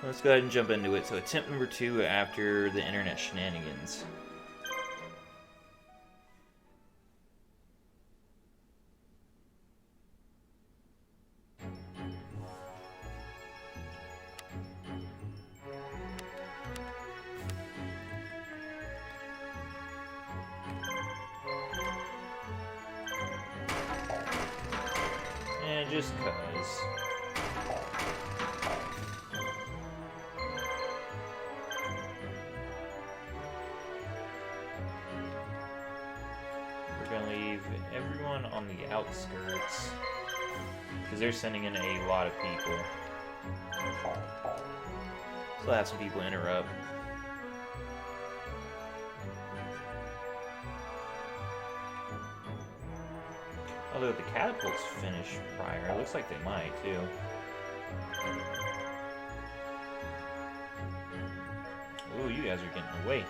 Let's go ahead and jump into it. So attempt number 2 after the internet shenanigans. And just cuz. Everyone on the outskirts, because they're sending in a lot of people. So I'll have some people interrupt. Although the catapults finished prior, it looks like they might too. Ooh, you guys are getting away.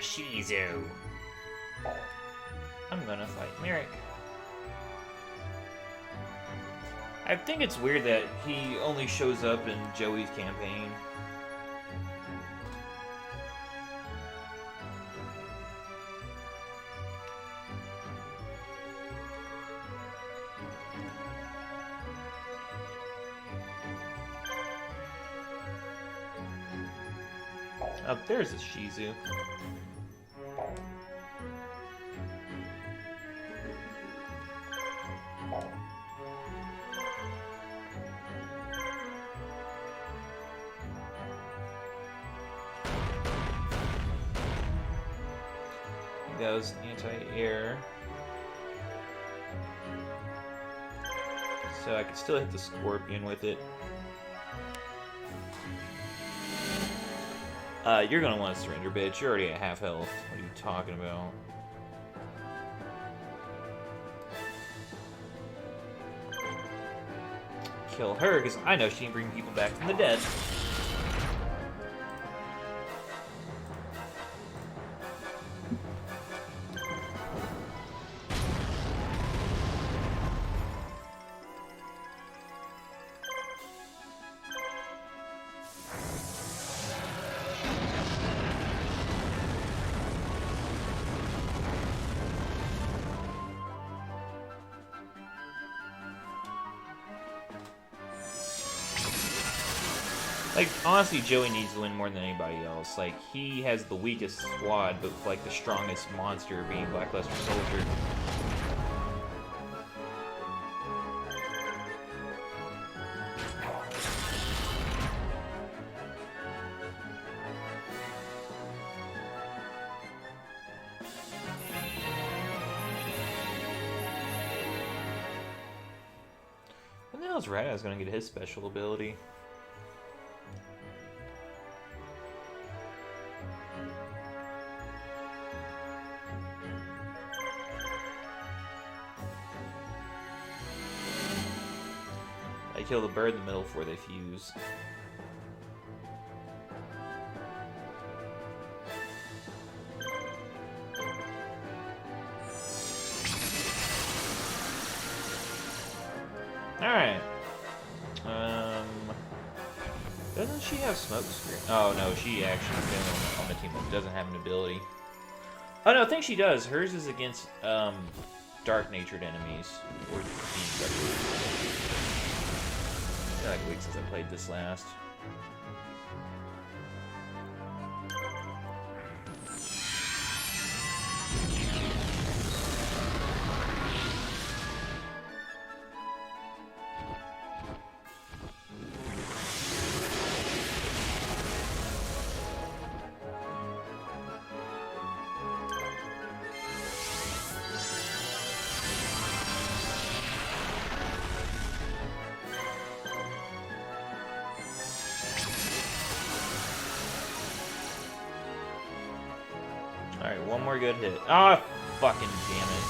Yugioh. I'm gonna fight Merrick. I think it's weird that he only shows up in Joey's campaign. Up there's a Shizu. That was anti-air. So I could still hit the Scorpion with it. You're gonna want to surrender, bitch. You're already at half health. What are you talking about? Kill her, because I know she can bring people back from the dead. Like, honestly, Joey needs to win more than anybody else. Like, he has the weakest squad, but, like, the strongest monster being Blackluster Soldier. When the hell's Radaz gonna get his special ability? I kill the bird in the middle before they fuse. Alright. Doesn't she have smoke screen? Oh no, she actually is on the team that doesn't have an ability. Oh no, I think she does. Hers is against dark-natured enemies. Or being dark. It's been like a week since I played this last. Alright, one more good hit. Ah, fucking damn it.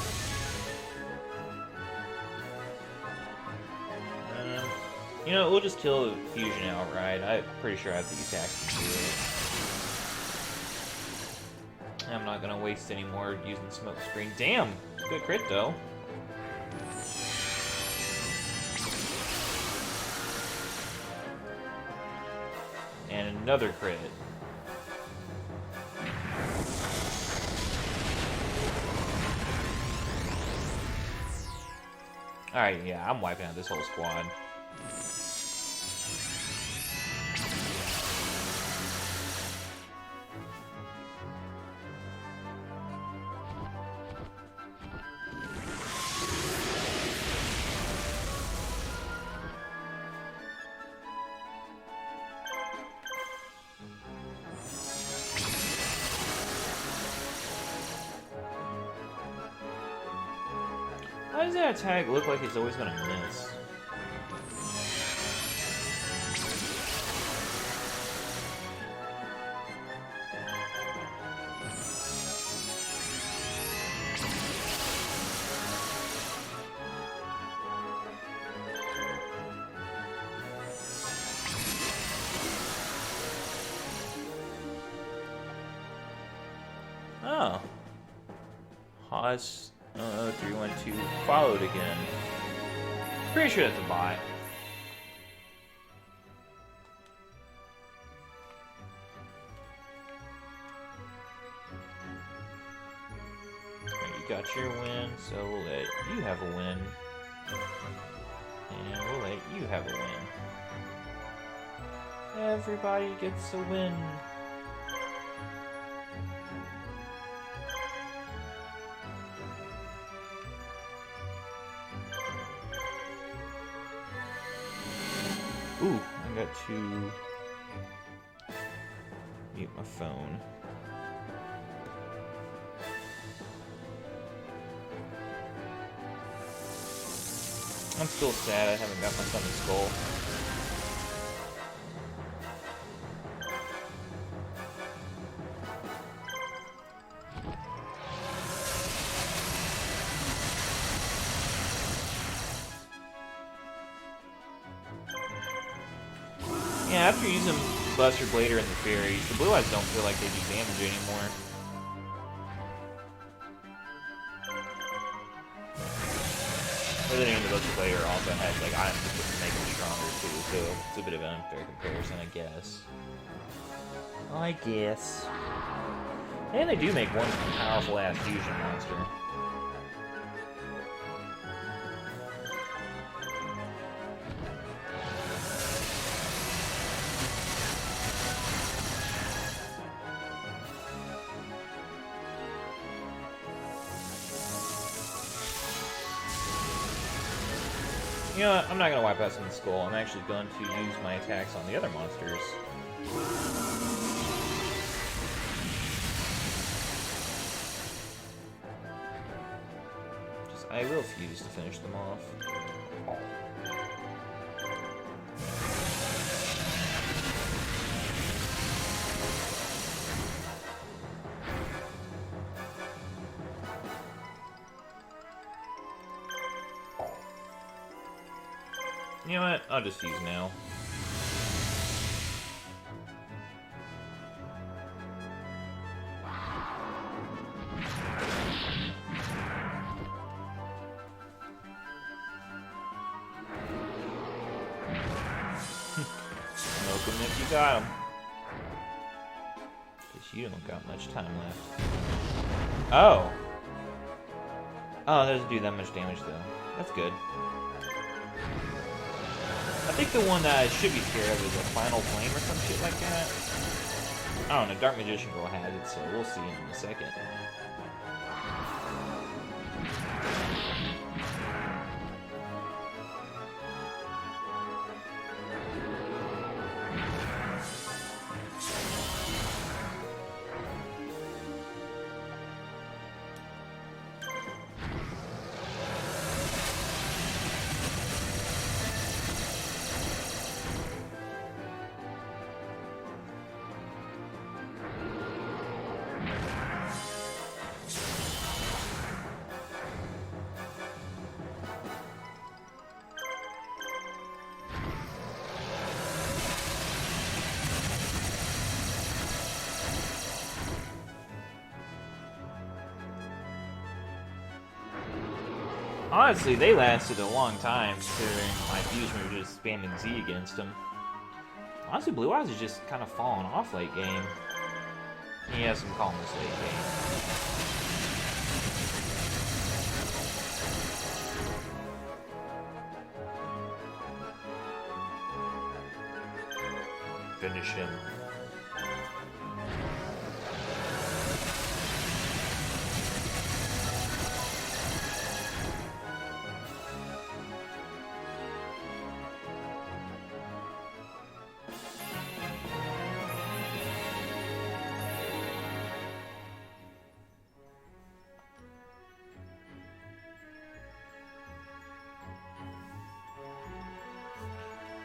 You know, we'll just kill Fusion outright. I'm pretty sure I have the attack to do it. I'm not gonna waste any more using smoke screen. Damn! Good crit though. And another crit. Alright, yeah, I'm wiping out this whole squad. Why does that attack look like it's always gonna miss? Oh. Haas 312 followed again. Pretty sure that's a bot. You got your win, so we'll let you have a win. And we'll let you have a win. Everybody gets a win. Ooh, I got to mute my phone. I'm still sad I haven't got my Summon Skull. Yeah, after using Buster Blader and the Fairies, the Blue Eyes don't feel like they do damage anymore. But then again, the Buster Blader also has like items that make them stronger too, so it's a bit of an unfair comparison, I guess. I guess. And they do make one powerful ass fusion monster. You know what? I'm not going to wipe out Summon Skull. I'm actually going to use my attacks on the other monsters. I will fuse to finish them off. You know what? I'll just fuse now. Smoke him if you got him. Because you don't got much time left. Oh! Oh, that doesn't do that much damage though. That's good. I think the one that I should be scared of is a Final Flame or some shit like that. I don't know, Dark Magician Girl has it, so we'll see in a second. Honestly, they lasted a long time considering my fusion were just spamming Z against them. Honestly, Blue Eyes is just kind of falling off late game. He has some calmness late game. Finish him.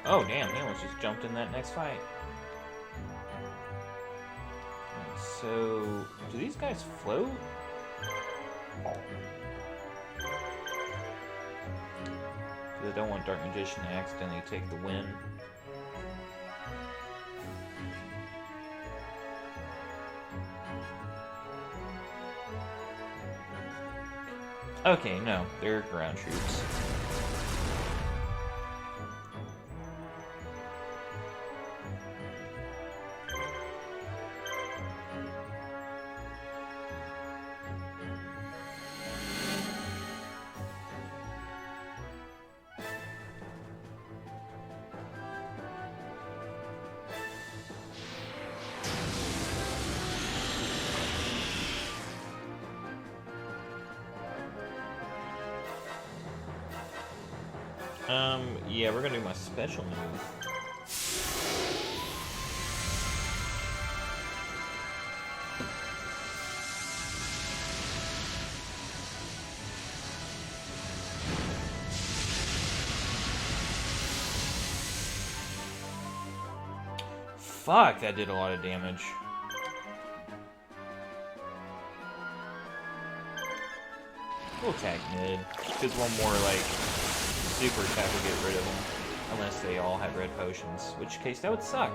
Oh damn, he almost just jumped in that next fight. So, do these guys float? Because I don't want Dark Magician to accidentally take the win. Okay, no, they're ground troops. Yeah, we're gonna do my special move. Fuck, that did a lot of damage. We'll attack mid, because one more, like, super attack will get rid of them. Unless they all have red potions. Which case, that would suck.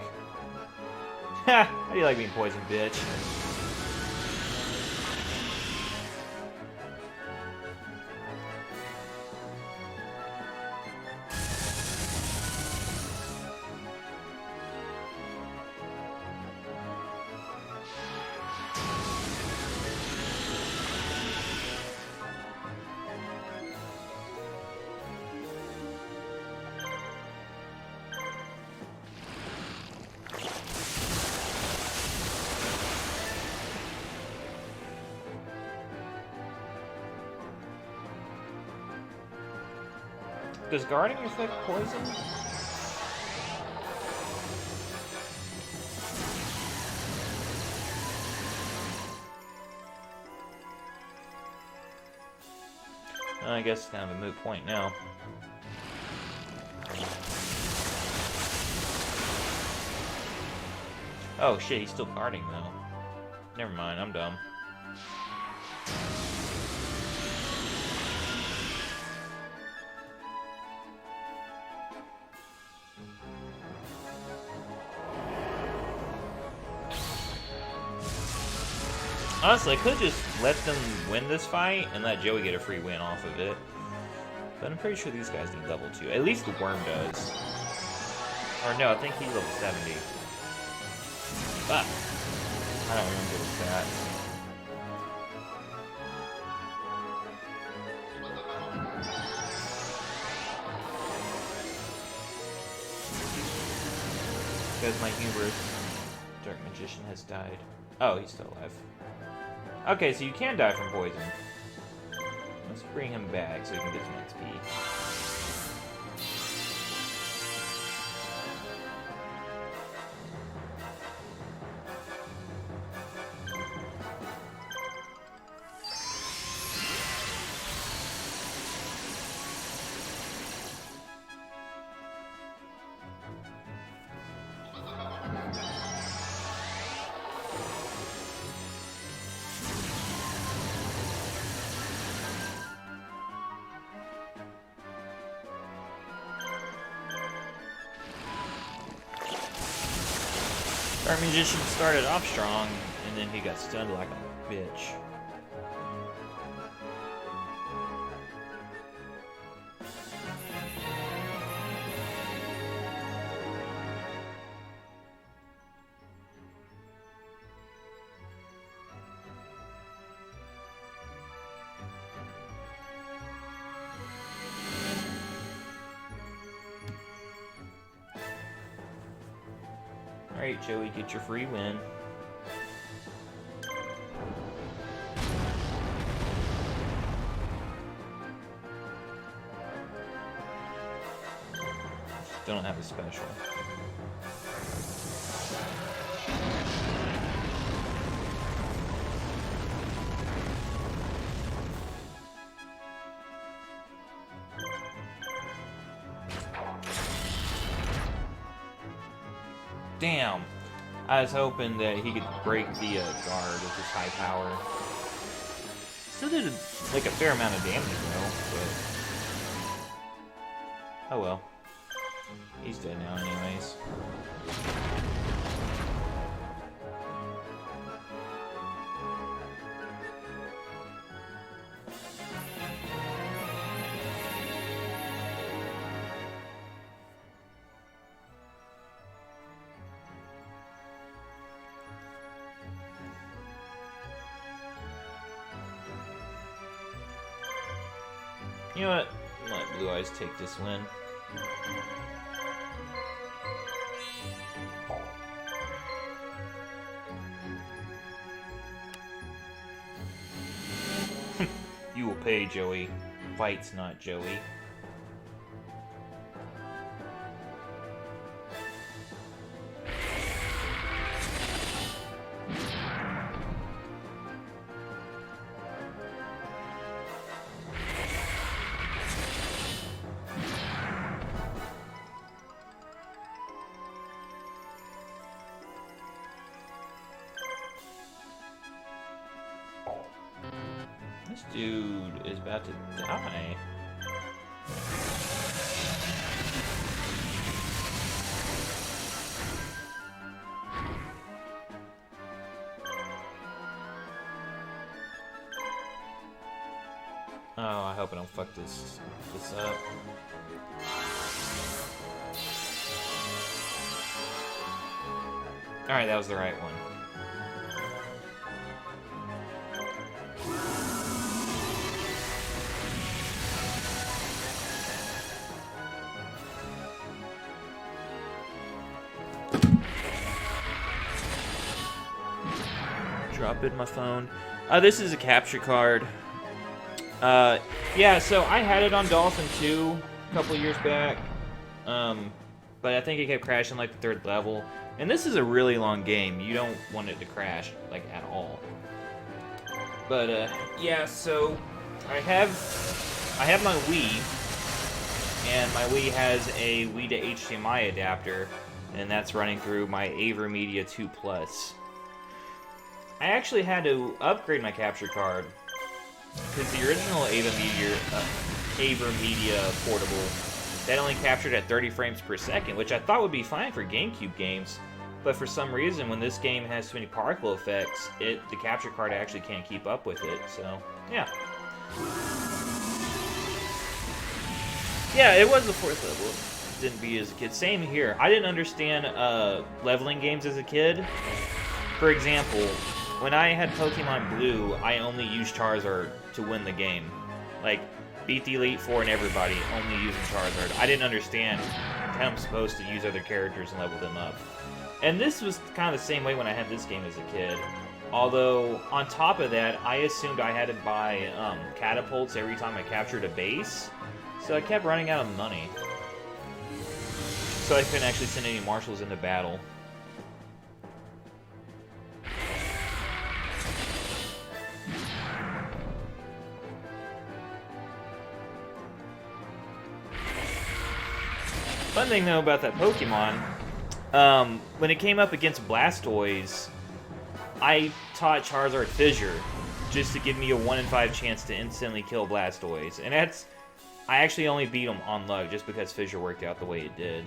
Ha! How do you like being poisoned, bitch? Does guarding affect poison? I guess it's kind of a moot point now. Oh shit, he's still guarding though. Never mind, I'm dumb. Honestly, I could just let them win this fight and let Joey get a free win off of it. But I'm pretty sure these guys need level 2. At least the worm does. Or no, I think he's level 70. Fuck. I don't remember the stats. Because my hubris, Dark Magician has died. Oh, he's still alive. Okay, so you can die from poison. Let's bring him back so he can get some XP. Our Magician started off strong, and then he got stunned like a bitch. Alright, Joey, get your free win. Still don't have a special. Damn! I was hoping that he could break the guard with his high power. Still did like a fair amount of damage though, but oh well. He's dead now anyways. You know what? Let Blue Eyes take this win. You will pay, Joey. Fights, not Joey. This dude is about to die. Oh, I hope I don't fuck this up. Alright, that was the right one. Drop it in my phone. This is a capture card. Yeah, so I had it on Dolphin 2 a couple years back. But I think it kept crashing like the 3rd level. And this is a really long game. You don't want it to crash, like, at all. But, yeah, so I have my Wii. And my Wii has a Wii to HDMI adapter. And that's running through my AverMedia 2 Plus. I actually had to upgrade my capture card because the original AverMedia portable, that only captured at 30 frames per second, which I thought would be fine for GameCube games, but for some reason, when this game has so many particle effects, the capture card actually can't keep up with it, so, yeah. Yeah, it was the 4th level. Didn't beat as a kid. Same here. I didn't understand leveling games as a kid. For example, when I had Pokemon Blue, I only used Charizard to win the game. Like, beat the Elite Four and everybody, only using Charizard. I didn't understand how I'm supposed to use other characters and level them up. And this was kind of the same way when I had this game as a kid. Although, on top of that, I assumed I had to buy catapults every time I captured a base. So I kept running out of money. So I couldn't actually send any marshals into battle. Fun thing though about that Pokemon, when it came up against Blastoise, I taught Charizard Fissure just to give me a 1 in 5 chance to instantly kill Blastoise, and I actually only beat him on luck just because Fissure worked out the way it did.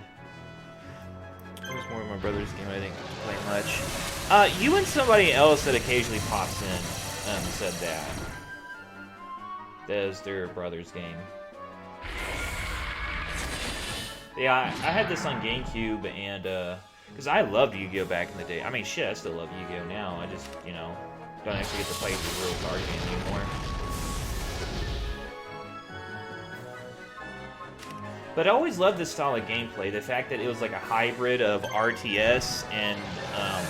It was more of my brother's game. I didn't play much. You and somebody else that occasionally pops in said that. That is their brother's game. Yeah, I had this on GameCube, and, because I loved Yu-Gi-Oh! Back in the day. I mean, shit, I still love Yu-Gi-Oh! Now. I just, you know, don't actually get to play the real card game anymore. But I always loved this style of gameplay. The fact that it was like a hybrid of RTS and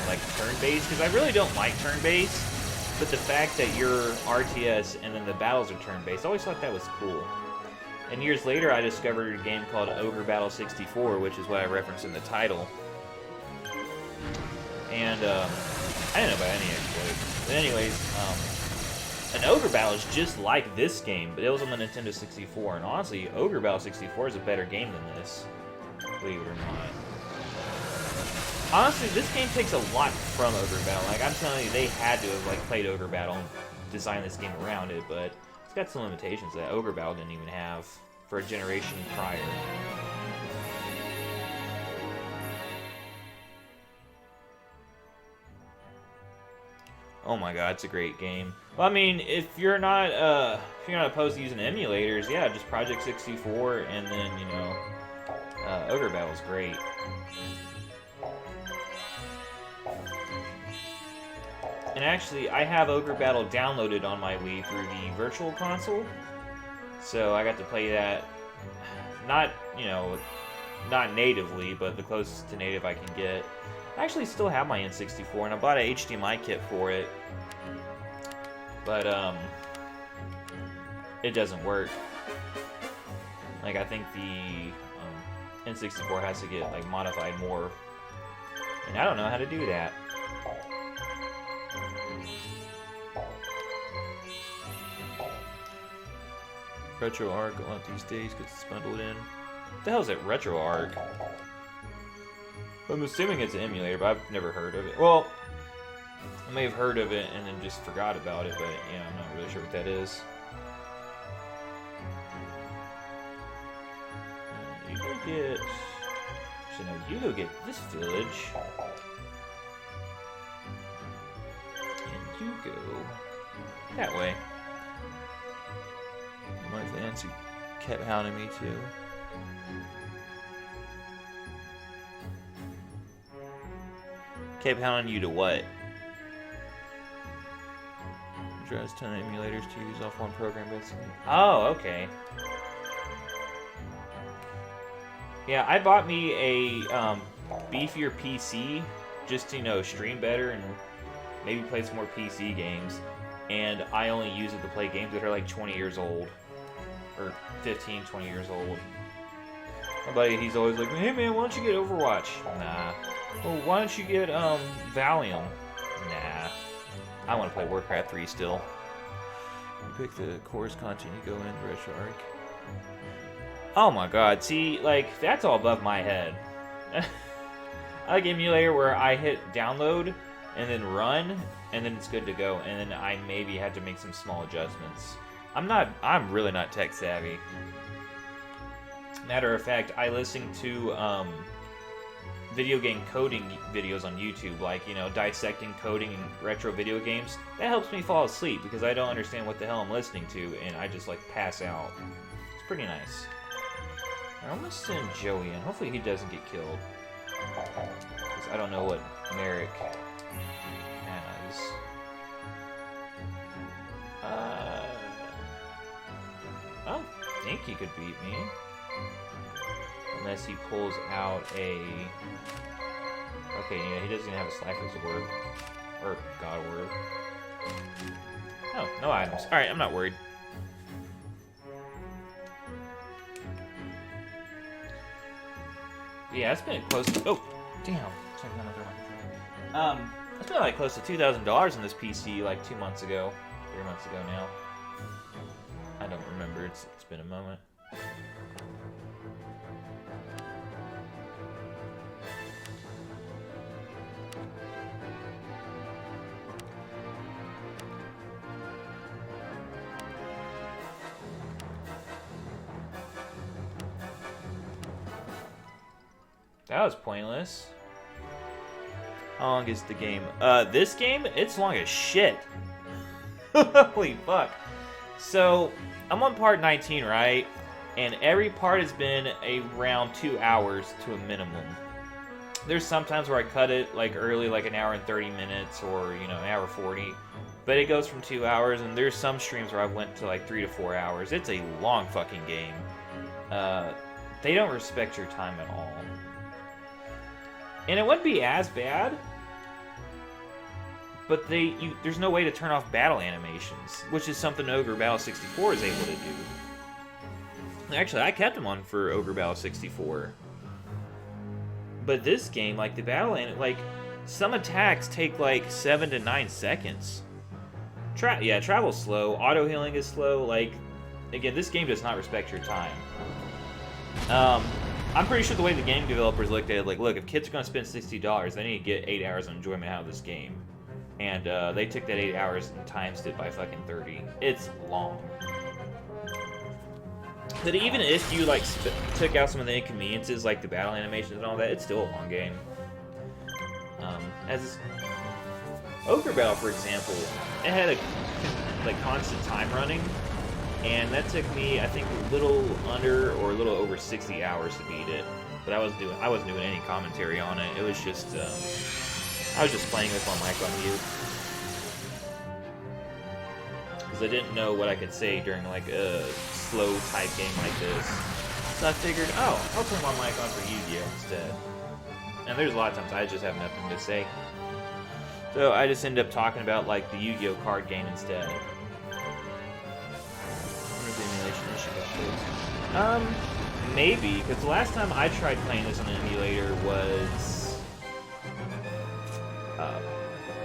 like turn-based, because I really don't like turn-based. But the fact that you're RTS and then the battles are turn-based, I always thought that was cool. And years later, I discovered a game called Ogre Battle 64, which is what I referenced in the title. And I didn't know about any exploits. But anyways, an Ogre Battle is just like this game, but it was on the Nintendo 64. And honestly, Ogre Battle 64 is a better game than this, believe it or not. Honestly, this game takes a lot from Ogre Battle. Like, I'm telling you, they had to have like played Ogre Battle and designed this game around it, but it's got some limitations that Ogre Battle didn't even have for a generation prior. Oh my god, it's a great game. Well, I mean, if you're not opposed to using emulators, yeah, just Project 64, and then you know, Ogre Battle's great. And actually, I have Ogre Battle downloaded on my Wii through the Virtual Console, so I got to play that. Not, you know, not natively, but the closest to native I can get. I actually still have my N64, and I bought an HDMI kit for it. But, it doesn't work. Like, I think the N64 has to get, like, modified more. And I don't know how to do that. RetroArch a lot these days gets bundled in. What the hell is it, RetroArch? I'm assuming it's an emulator, but I've never heard of it. Well, I may have heard of it and then just forgot about it, but yeah, I'm not really sure what that is. You go get... So now you go get this village. And you go that way. My Nancy kept hounding me too. Kept hounding you to what? Drives 10 emulators to use off one program basically. Oh, okay. Yeah, I bought me a beefier PC just to, you know, stream better and maybe play some more PC games. And I only use it to play games that are like 20 years old. Or 15, 20 years old. My buddy, he's always like, hey man, why don't you get Overwatch? Nah. Well, why don't you get, Valium? Nah. I want to play Warcraft 3 still. You pick the course content, you go in, RetroArch. Oh my god, see, like, that's all above my head. I like emulator where I hit download, and then run, and then it's good to go, and then I maybe had to make some small adjustments. I'm really not tech savvy. Matter of fact, I listen to video game coding videos on YouTube, like, you know, dissecting coding in retro video games. That helps me fall asleep because I don't understand what the hell I'm listening to, and I just like pass out. It's pretty nice. I'm gonna send Joey in. Hopefully he doesn't get killed. Because I don't know what Merrick has. I don't think he could beat me. Unless he pulls out a... Okay, yeah, he doesn't even have a Slifer's Orb. Or God Orb. Oh, no items. Alright, I'm not worried. Yeah, it's been close to... Oh, damn. It's been like close to $2,000 in this PC like 2 months ago. 3 months ago now. I don't remember. It's been a moment. That was pointless. How long is the game? This game? It's long as shit. Holy fuck. So, I'm on part 19, right? And every part has been around 2 hours to a minimum. There's sometimes where I cut it like early, like an hour and 30 minutes, or, you know, an hour 40. But it goes from 2 hours, and there's some streams where I went to like 3 to 4 hours. It's a long fucking game. They don't respect your time at all. And it wouldn't be as bad, but there's no way to turn off battle animations, which is something Ogre Battle 64 is able to do. Actually, I kept them on for Ogre Battle 64. But this game, like the battle, like some attacks take like 7 to 9 seconds. Travel's slow. Auto healing is slow. Like, again, this game does not respect your time. I'm pretty sure the way the game developers looked at it, like, look, if kids are going to spend $60, they need to get 8 hours of enjoyment out of this game. And they took that 8 hours and times it by fucking 30. It's long. But even if you, like, took out some of the inconveniences, like the battle animations and all that, it's still a long game. As Ogre Battle, for example, it had a, like, constant time running. And that took me, I think, a little under or a little over 60 hours to beat it. But I wasn't doing any commentary on it. It was just, I was just playing with my mic on mute. Because I didn't know what I could say during, like, a slow type game like this. So I figured, oh, I'll turn my mic on for Yugioh instead. And there's a lot of times I just have nothing to say. So I just ended up talking about, like, the Yugioh card game instead. Maybe, because the last time I tried playing this on an emulator was,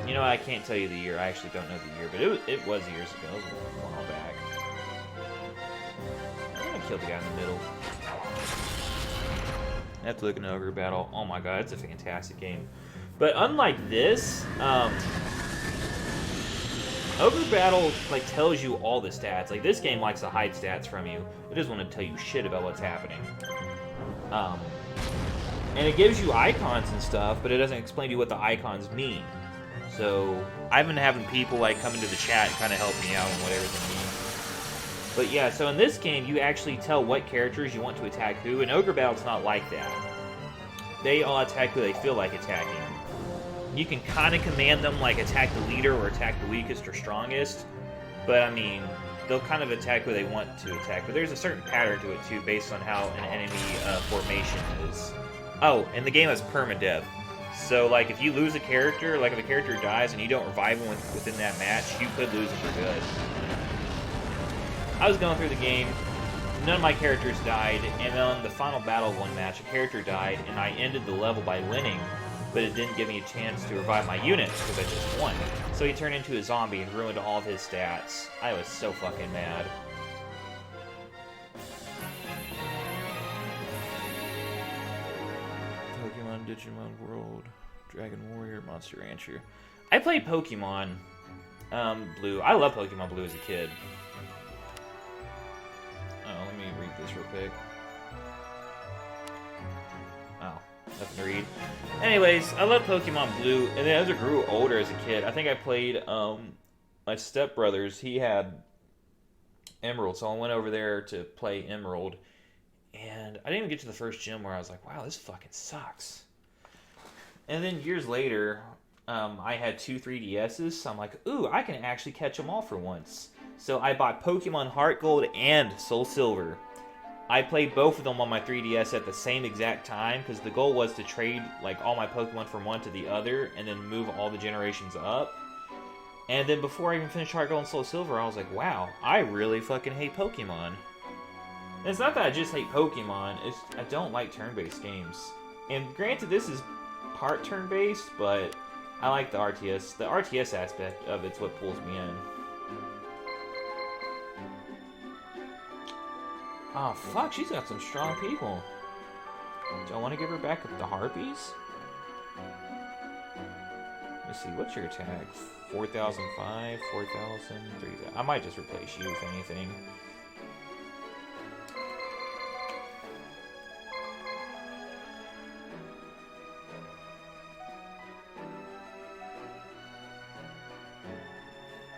you know, I can't tell you the year. I actually don't know the year, but it was years ago. It was a while back. I'm gonna kill the guy in the middle. I have to look into Ogre Battle. Oh my god, it's a fantastic game. But unlike this, Ogre Battle, like, tells you all the stats. Like, this game likes to hide stats from you. It doesn't want to tell you shit about what's happening. And it gives you icons and stuff, but it doesn't explain to you what the icons mean. So, I've been having people, like, come into the chat and kind of help me out on what everything means. But yeah, so in this game, you actually tell what characters you want to attack who, and Ogre Battle's not like that. They all attack who they feel like attacking. You can kind of command them, like, attack the leader or attack the weakest or strongest. But, I mean, they'll kind of attack who they want to attack. But there's a certain pattern to it, too, based on how an enemy formation is. Oh, and the game has permadeath. So, like, if you lose a character, like, if a character dies and you don't revive him within that match, you could lose him for good. I was going through the game, none of my characters died, and on the final battle of one match, a character died, and I ended the level by winning. But it didn't give me a chance to revive my units, because I just won. So he turned into a zombie and ruined all of his stats. I was so fucking mad. Pokemon, Digimon World, Dragon Warrior, Monster Rancher. I played Pokemon Blue. I love Pokemon Blue as a kid. Oh, let me read this real quick. Oh. Nothing to read. Anyways, I love Pokemon Blue, and then as I grew older as a kid, I think I played, my stepbrother's, he had Emerald, so I went over there to play Emerald, and I didn't even get to the first gym where I was like, wow, this fucking sucks. And then years later, I had 2 3DSs, so I'm like, ooh, I can actually catch them all for once. So I bought Pokemon Heart Gold and Soul Silver. I played both of them on my 3DS at the same exact time, because the goal was to trade, like, all my Pokemon from one to the other, and then move all the generations up. And then before I even finished Heart Gold and Soul Silver, I was like, wow, I really fucking hate Pokemon. And it's not that I just hate Pokemon, it's I don't like turn-based games. And granted, this is part turn-based, but I like the RTS. The RTS aspect of it's what pulls me in. Oh, fuck, she's got some strong people. Do I want to give her back the Harpies? Let's see, what's your attack? 4,005, 4,000, 3,000. I might just replace you, if anything.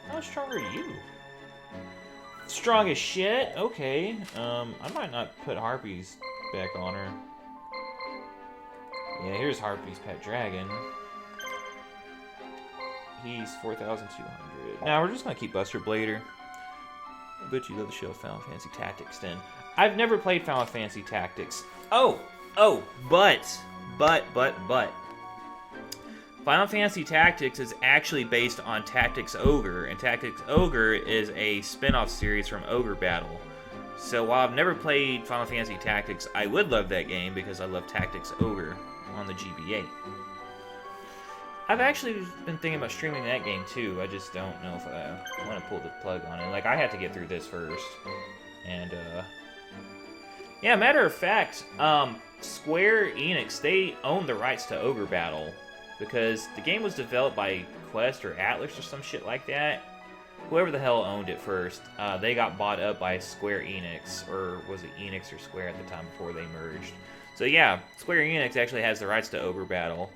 How strong are you? Strong as shit? Okay. I might not put Harpies back on her. Yeah, here's Harpy's pet dragon. He's 4,200. Now we're just gonna keep Buster Blader. But you love the show Final Fantasy Tactics then. I've never played Final Fantasy Tactics. But. Final Fantasy Tactics is actually based on Tactics Ogre, and Tactics Ogre is a spin-off series from Ogre Battle. So while I've never played Final Fantasy Tactics, I would love that game because I love Tactics Ogre on the GBA. I've actually been thinking about streaming that game too. I just don't know if I want to pull the plug on it. Like, I have to get through this first. And, yeah, matter of fact, Square Enix, they own the rights to Ogre Battle. Because the game was developed by Quest or Atlas or some shit like that. Whoever the hell owned it first, they got bought up by Square Enix. Or was it Enix or Square at the time before they merged? So yeah, Square Enix actually has the rights to Ogre Battle.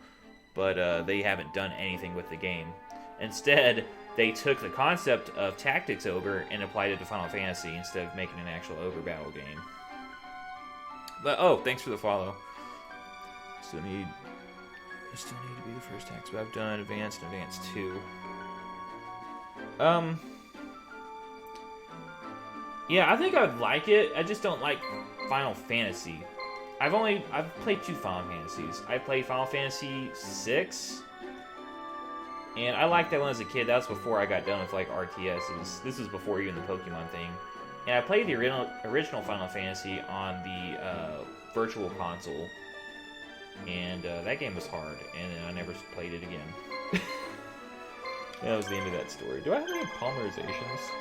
But they haven't done anything with the game. Instead, they took the concept of Tactics Ogre and applied it to Final Fantasy instead of making an actual Ogre Battle game. But, oh, thanks for the follow. I still need to be the first Tactics, but I've done Advanced and Advanced 2. Yeah, I think I would like it. I just don't like Final Fantasy. I've played 2 Final Fantasies. I played Final Fantasy 6, and I liked that one as a kid. That was before I got done with like RTSs. This was before even the Pokemon thing. And I played the original Final Fantasy on the Virtual Console, and that game was hard, and then I never played it again. That was the end of that story. Do I have any polymerizations?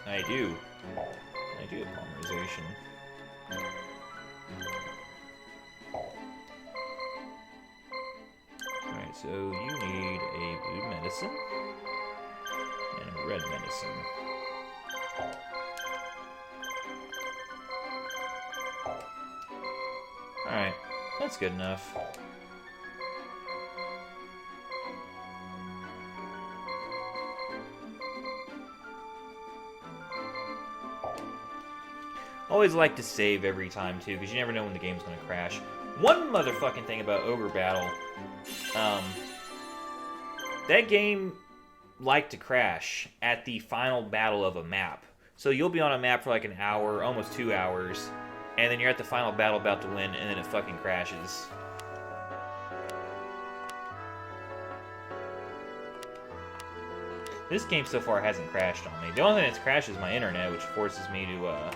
I do. I do have polymerization. Alright, so you need a blue medicine and a red medicine. Alright, that's good enough. Always like to save every time, too, because you never know when the game's going to crash. One motherfucking thing about Ogre Battle, that game liked to crash at the final battle of a map. So you'll be on a map for like an hour, almost 2 hours, and then you're at the final battle about to win, and then it fucking crashes. This game so far hasn't crashed on me. The only thing that's crashed is my internet, which forces me to,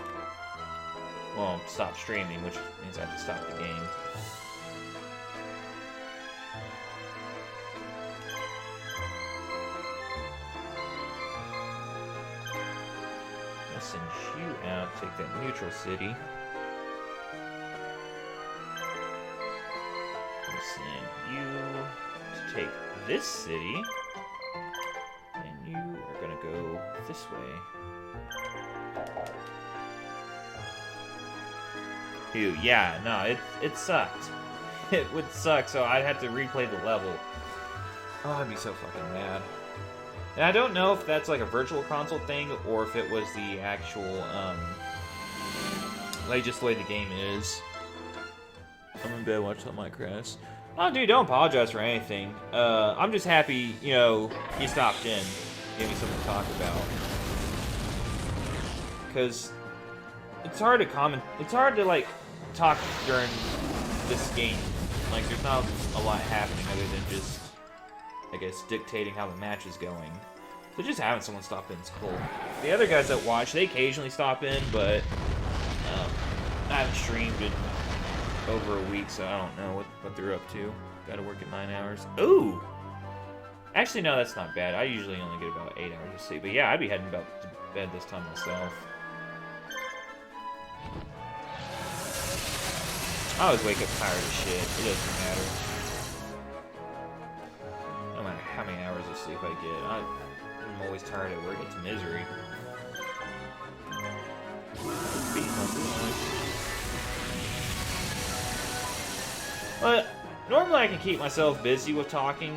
well, stop streaming, which means I have to stop the game. I'll send you out, take that neutral city. I'll send you to take this city. And you are gonna go this way. Ew, yeah, no, it sucked. It would suck, so I'd have to replay the level. Oh, I'd be so fucking mad. And I don't know if that's like a virtual console thing, or if it was the actual, like just the way the game is. I'm in bed, watch that mic crash. Oh, dude, don't apologize for anything. I'm just happy, you know, you stopped in. Gave me something to talk about. Because it's hard to like talk during this game. Like, there's not a lot happening other than just, I guess, dictating how the match is going. So just having someone stop in is cool. The other guys that watch, they occasionally stop in, but I haven't streamed in over a week, so I don't know what they're up to. Gotta work at 9 hours. Ooh! Actually, no, that's not bad. I usually only get about 8 hours of sleep. But yeah, I'd be heading about to bed this time myself. I always wake up tired as shit. It doesn't matter. No matter how many hours of sleep I get. I'm always tired at work. It's misery. But normally I can keep myself busy with talking.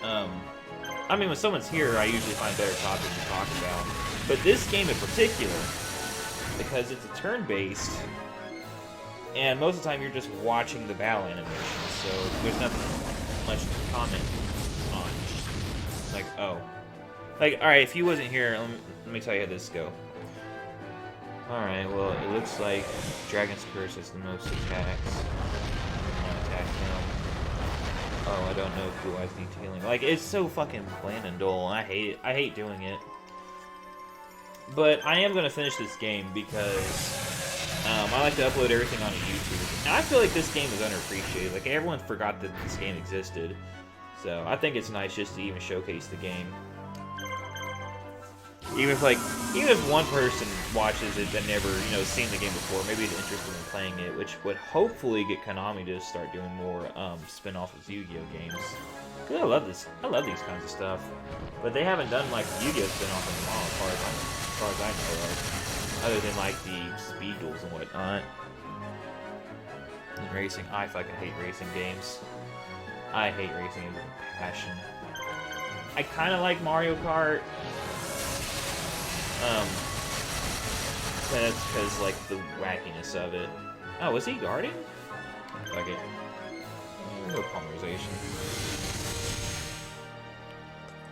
I mean, when someone's here, I usually find better topics to talk about. But this game in particular, because it's a turn-based, and most of the time you're just watching the battle animation, so there's nothing much to comment on. Like, oh, Like, alright, if he wasn't here, let me tell you how this go. Alright, well, it looks like Dragon's Curse has the most attacks. I'm gonna attack him. Oh, I don't know if Blue Eyes Detailing. Like, it's so fucking bland and dull, and I hate it. I hate doing it. But I am gonna finish this game because I like to upload everything onto YouTube. And I feel like this game is underappreciated. Like, everyone forgot that this game existed. So, I think it's nice just to even showcase the game. Even if one person watches it that never, you know, seen the game before, maybe is interested in playing it, which would hopefully get Konami to start doing more spin-off of Yu-Gi-Oh games. Cause I love this. I love these kinds of stuff. But they haven't done like Yu-Gi-Oh spin-off in a while, as far as I know of. Other than like the speed duels and whatnot. And racing. I fucking hate racing games. I hate racing games with a passion. I kind of like Mario Kart. But that's because, like, the wackiness of it. Oh, was he guarding? Fuck it. No polymerization.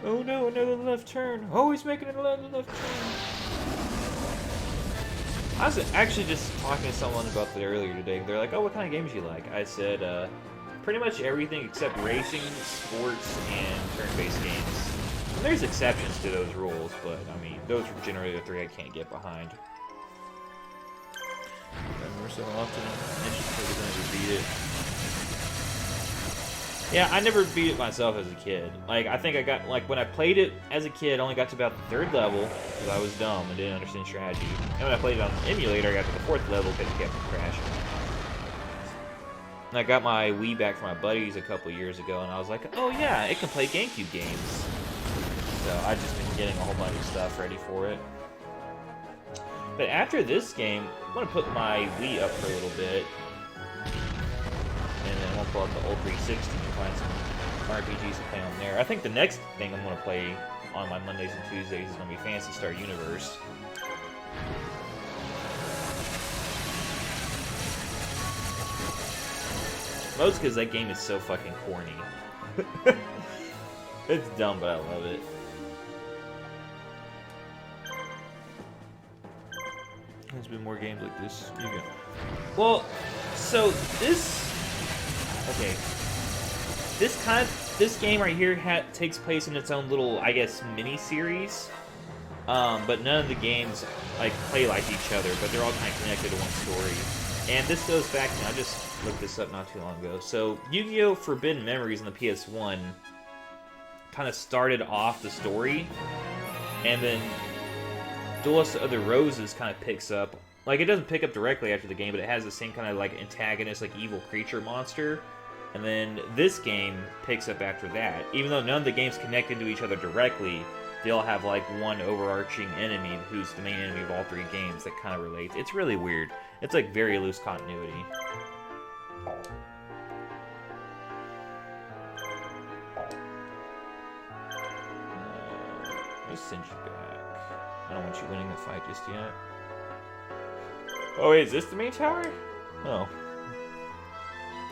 Oh no, another left turn. Oh, he's making another left turn. I was actually just talking to someone about that earlier today. They're like, oh, what kind of games do you like? I said, pretty much everything except racing, sports, and turn-based games. And there's exceptions to those rules, but, I mean, those are generally the three I can't get behind. More so often, I beat it. Yeah, I never beat it myself as a kid. Like, I think I got, like, when I played it as a kid, I only got to about the 3rd level, because I was dumb and didn't understand strategy. And when I played it on the emulator, I got to the 4th level because it kept crashing. And I got my Wii back from my buddies a couple years ago, and I was like, oh yeah, it can play GameCube games. So I've just been getting a whole bunch of stuff ready for it. But after this game, I'm going to put my Wii up for a little bit. And then I'll pull out the old 360 and find some RPGs to play on there. I think the next thing I'm going to play on my Mondays and Tuesdays is going to be Phantasy Star Universe. Mostly because that game is so fucking corny. It's dumb, but I love it. There's been more games like this. Yugioh. Well, so this... Okay. This game right here takes place in its own little, I guess, mini-series. But none of the games, like, play like each other, but they're all kind of connected to one story. And this goes back, I just looked this up not too long ago. So, Yu-Gi-Oh! Forbidden Memories on the PS1 kind of started off the story, and then Duelist of the Roses kind of picks up. Like, it doesn't pick up directly after the game, but it has the same kind of, like, antagonist, like, evil creature monster. And then this game picks up after that. Even though none of the games connect into each other directly, they all have, like, one overarching enemy who's the main enemy of all 3 games that kind of relates. It's really weird. It's, like, very loose continuity. Let's send you back. I don't want you winning the fight just yet. Oh, wait, is this the main tower? Oh.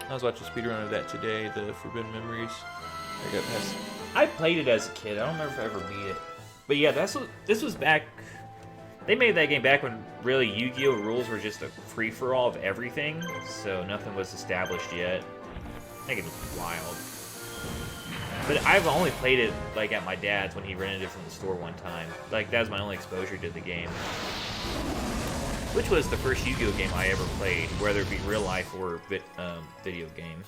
I was watching a speedrun of that today, the Forbidden Memories. I got past. I played it as a kid. I don't remember if I ever beat it. But yeah, this was back... They made that game back when really Yu-Gi-Oh! Rules were just a free-for-all of everything, so nothing was established yet. I think it was wild. But I've only played it, like, at my dad's when he rented it from the store one time. Like, that was my only exposure to the game. Which was the first Yu-Gi-Oh! Game I ever played, whether it be real life or video game.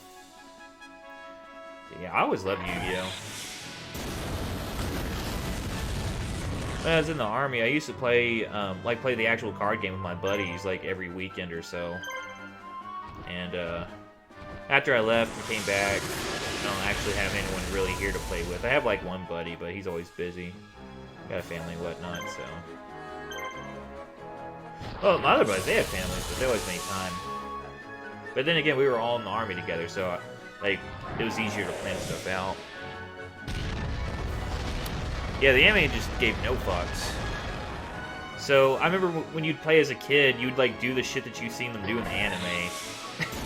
But yeah, I always loved Yu-Gi-Oh! When I was in the Army, I used to play, play the actual card game with my buddies, like, every weekend or so. And, after I left and came back, I don't actually have anyone really here to play with. I have, like, one buddy, but he's always busy. Got a family and whatnot, so... Well, my other buddies, they have families, but they always make time. But then again, we were all in the Army together, so, like, it was easier to plan stuff out. Yeah, the anime just gave no fucks. So, I remember when you'd play as a kid, you'd, like, do the shit that you've seen them do in the anime.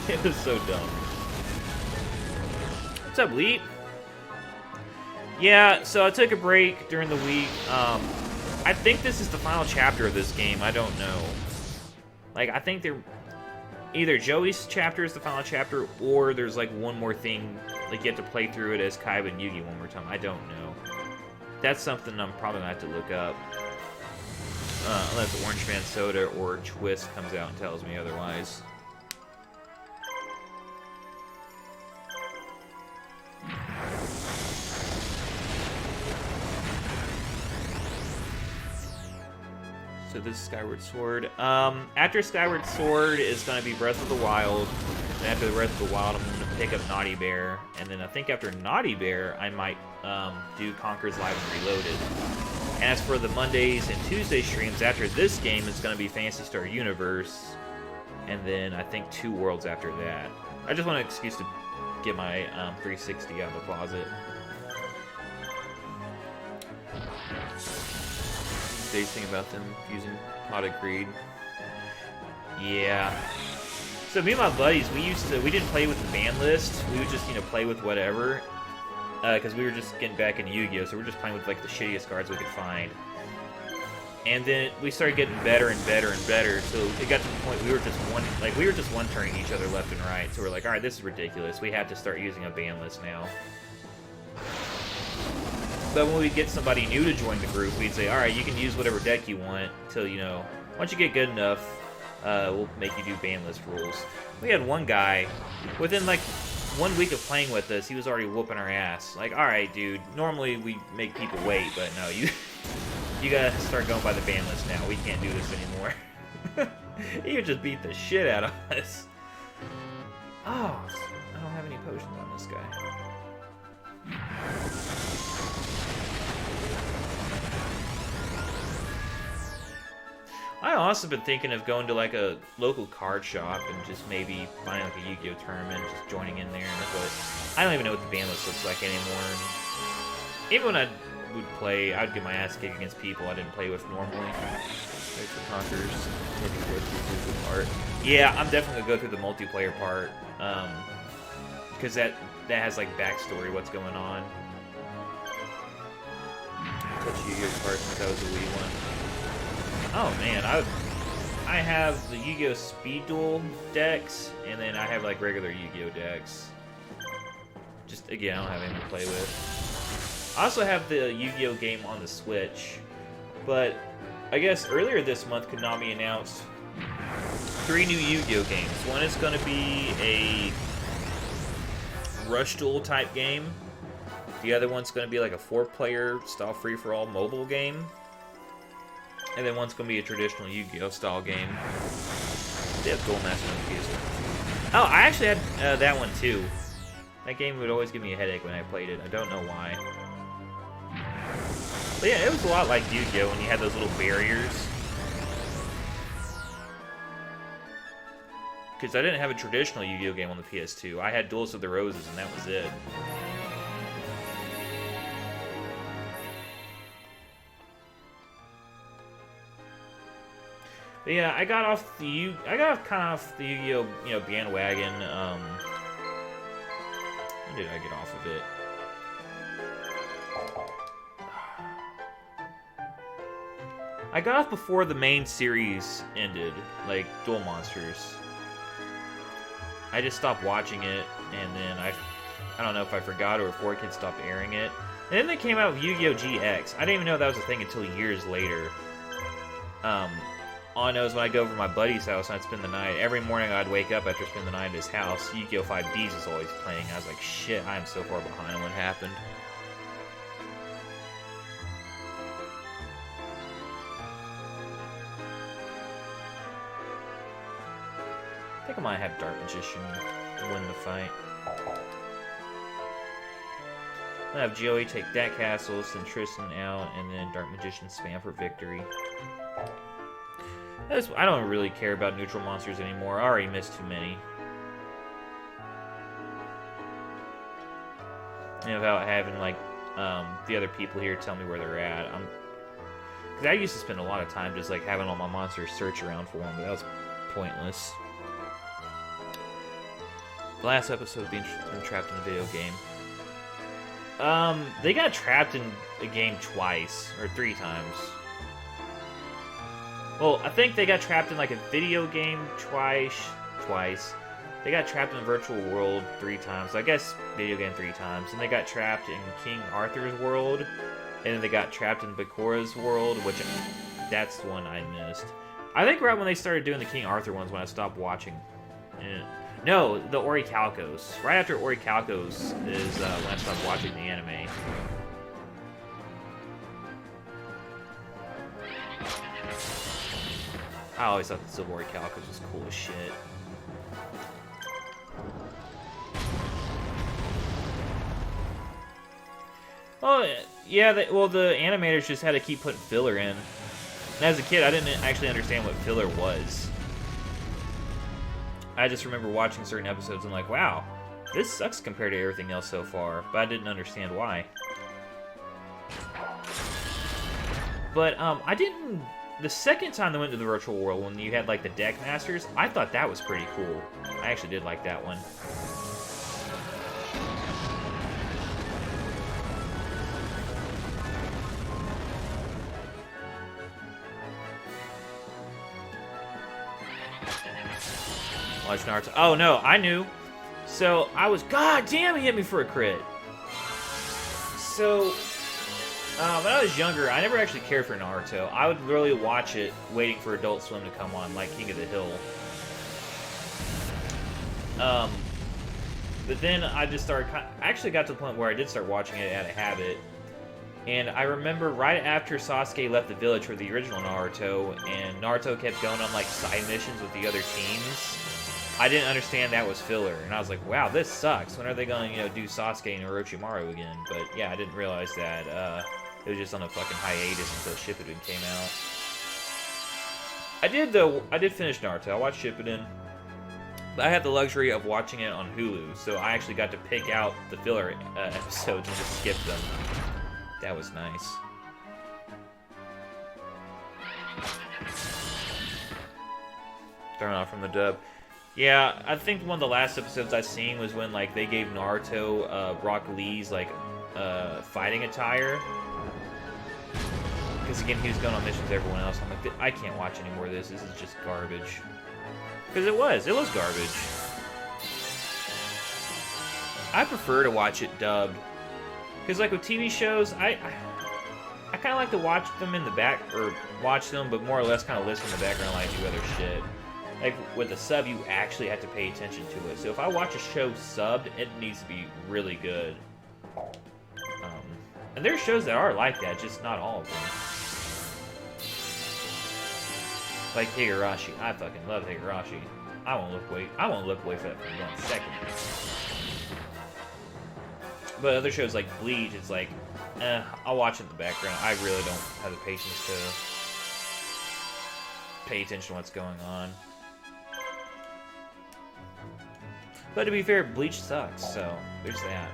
It was so dumb. What's up, Leap? Yeah, so I took a break during the week. I think this is the final chapter of this game. I don't know. Like, I think they're... Either Joey's chapter is the final chapter, or there's, like, one more thing. Like, you have to play through it as Kaiba and Yugioh one more time. I don't know. That's something I'm probably going to have to look up. Unless Orange Man Soda or Twist comes out and tells me otherwise. So this is Skyward Sword. After Skyward Sword is going to be Breath of the Wild. And after the Breath of the Wild, I'm going to pick up Naughty Bear. And then I think after Naughty Bear, I might do Conker's Live and Reloaded. And as for the Mondays and Tuesday streams, after this game, it's going to be Phantasy Star Universe. And then I think 2 worlds after that. I just want an excuse to get my 360 out of the closet. Today's thing about them using Pot of Greed. Yeah. So me and my buddies, we didn't play with the ban list. We would just, play with whatever. Because we were just getting back into Yu-Gi-Oh! So we're just playing with, like, the shittiest cards we could find. And then we started getting better and better and better. So it got to the point we were just one-turning each other left and right. So we're like, alright, this is ridiculous. We have to start using a ban list now. But when we get somebody new to join the group, we'd say, alright, you can use whatever deck you want until, once you get good enough, we'll make you do ban list rules. We had one guy, within, like, 1 week of playing with us, he was already whooping our ass. Like, alright, dude, normally we make people wait, but no, you gotta start going by the ban list now. We can't do this anymore. He would just beat the shit out of us. Oh, I don't have any potions on this guy. I also been thinking of going to like a local card shop and just maybe finding like a Yu-Gi-Oh tournament, just joining in there. But I don't even know what the ban list looks like anymore. And even when I would play, I would get my ass kicked against people I didn't play with normally. Wait for Conker's looking for the part. Yeah, I'm definitely gonna go through the multiplayer part, because that has like backstory, what's going on. Touch Yu-Gi-Oh card since that was a Wii one. Oh man, I have the Yu-Gi-Oh! Speed Duel decks, and then I have like regular Yu-Gi-Oh! Decks. Just, again, I don't have anything to play with. I also have the Yu-Gi-Oh! Game on the Switch, but I guess earlier this month Konami announced 3 new Yu-Gi-Oh! Games. One is going to be a Rush Duel type game. The other one's going to be like a 4-player style free-for-all mobile game. And then one's going to be a traditional Yu-Gi-Oh! Style game. They have Duel Master on the PS1 too. Oh, I actually had that one too. That game would always give me a headache when I played it. I don't know why. But yeah, it was a lot like Yu-Gi-Oh! When you had those little barriers. Because I didn't have a traditional Yu-Gi-Oh! Game on the PS2. I had Duels of the Roses and that was it. But yeah, I got kind of off the Yu-Gi-Oh! Bandwagon. When did I get off of it? I got off before the main series ended, like Duel Monsters. I just stopped watching it, and then I don't know if I forgot or if 4Kids stopped airing it. And then they came out with Yu-Gi-Oh! GX. I didn't even know that was a thing until years later. All I know is when I go over to my buddy's house and I'd spend the night, every morning I'd wake up after spending the night at his house, Yu-Gi-Oh! 5Ds is always playing. I was like, shit, I am so far behind on what happened. I think I might have Dark Magician win the fight. I'm gonna have Joey take that castle, send Tristan out, and then Dark Magician spam for victory. I don't really care about neutral monsters anymore. I already missed too many. And without having, like, the other people here tell me where they're at. Because I used to spend a lot of time just, like, having all my monsters search around for them, but that was pointless. The last episode being trapped in a video game. They got trapped in a game twice, or 3 times. Well, I think they got trapped in like a video game twice. They got trapped in a virtual world 3 times. So I guess video game 3 times. And they got trapped in King Arthur's world. And then they got trapped in Bakora's world, which that's the one I missed. I think right when they started doing the King Arthur ones when I stopped watching. No, the Orichalcos. Right after Orichalcos is when I stopped watching the anime. I always thought the Silver Orichalcos was cool as shit. Oh, yeah, the animators just had to keep putting filler in. And as a kid, I didn't actually understand what filler was. I just remember watching certain episodes and like, wow, this sucks compared to everything else so far, but I didn't understand why. But, I didn't... The second time they went to the virtual world, when you had, like, the Deck Masters, I thought that was pretty cool. I actually did like that one. Watch Naruto. Oh, no, I knew. So, I was... God damn, he hit me for a crit. So... when I was younger, I never actually cared for Naruto. I would really watch it waiting for Adult Swim to come on, like King of the Hill. But then I just started... I actually got to the point where I did start watching it out of habit. And I remember right after Sasuke left the village for the original Naruto, and Naruto kept going on, like, side missions with the other teams, I didn't understand that was filler. And I was like, wow, this sucks. When are they going to, you know, do Sasuke and Orochimaru again? But, yeah, I didn't realize that, it was just on a fucking hiatus until Shippuden came out. I did finish Naruto. I watched Shippuden. But I had the luxury of watching it on Hulu, so I actually got to pick out the filler episodes and just skip them. That was nice. Thrown off from the dub. Yeah, I think one of the last episodes I seen was when, like, they gave Naruto Rock Lee's, like, fighting attire. Because, again, he was going on missions with everyone else. I'm like, I can't watch any more of this. This is just garbage. Because it was garbage. I prefer to watch it dubbed. Because, like, with TV shows, I kind of like to watch them in the back, or watch them, but more or less kind of listen in the background like I do other shit. Like, with a sub, you actually have to pay attention to it. So if I watch a show subbed, it needs to be really good. And there's shows that are like that, just not all of them. Like Higurashi. I fucking love Higurashi. I won't look away for that for 1 second. But other shows like Bleach, it's like, I'll watch it in the background. I really don't have the patience to pay attention to what's going on. But to be fair, Bleach sucks, so there's that.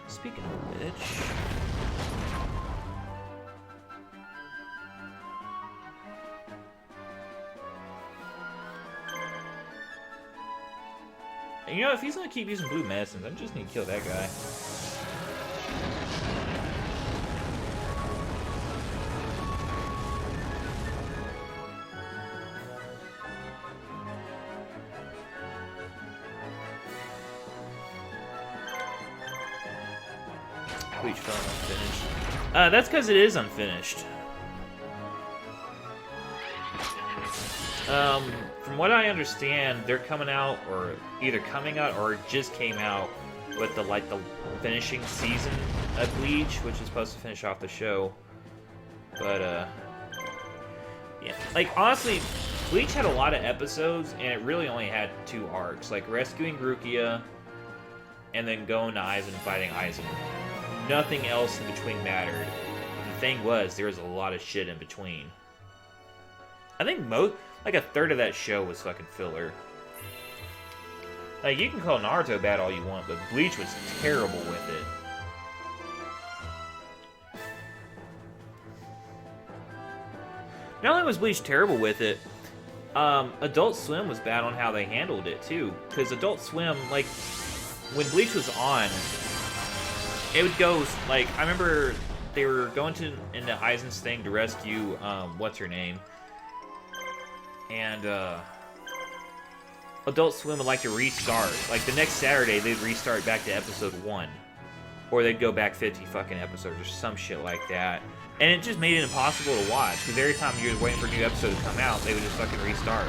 Speaking of which... You know, if he's gonna keep using blue medicines, I just need to kill that guy. Bleach fell unfinished. That's because it is unfinished. From what I understand, they're coming out, or either coming out or just came out with the finishing season of Bleach, which is supposed to finish off the show. But yeah, like honestly, Bleach had a lot of episodes, and it really only had 2 arcs, like rescuing Rukia, and then going to Aizen and fighting Aizen. Nothing else in between mattered. The thing was, there was a lot of shit in between. I think like a third of that show was fucking filler. Like, you can call Naruto bad all you want, but Bleach was terrible with it. Not only was Bleach terrible with it, Adult Swim was bad on how they handled it, too. Because Adult Swim, like, when Bleach was on, it would go like I remember they were going into Aizen's thing to rescue what's her name, and Adult Swim would like to restart. Like the next Saturday, they'd restart back to episode 1, or they'd go back 50 fucking episodes or some shit like that. And it just made it impossible to watch because every time you were waiting for a new episode to come out, they would just fucking restart.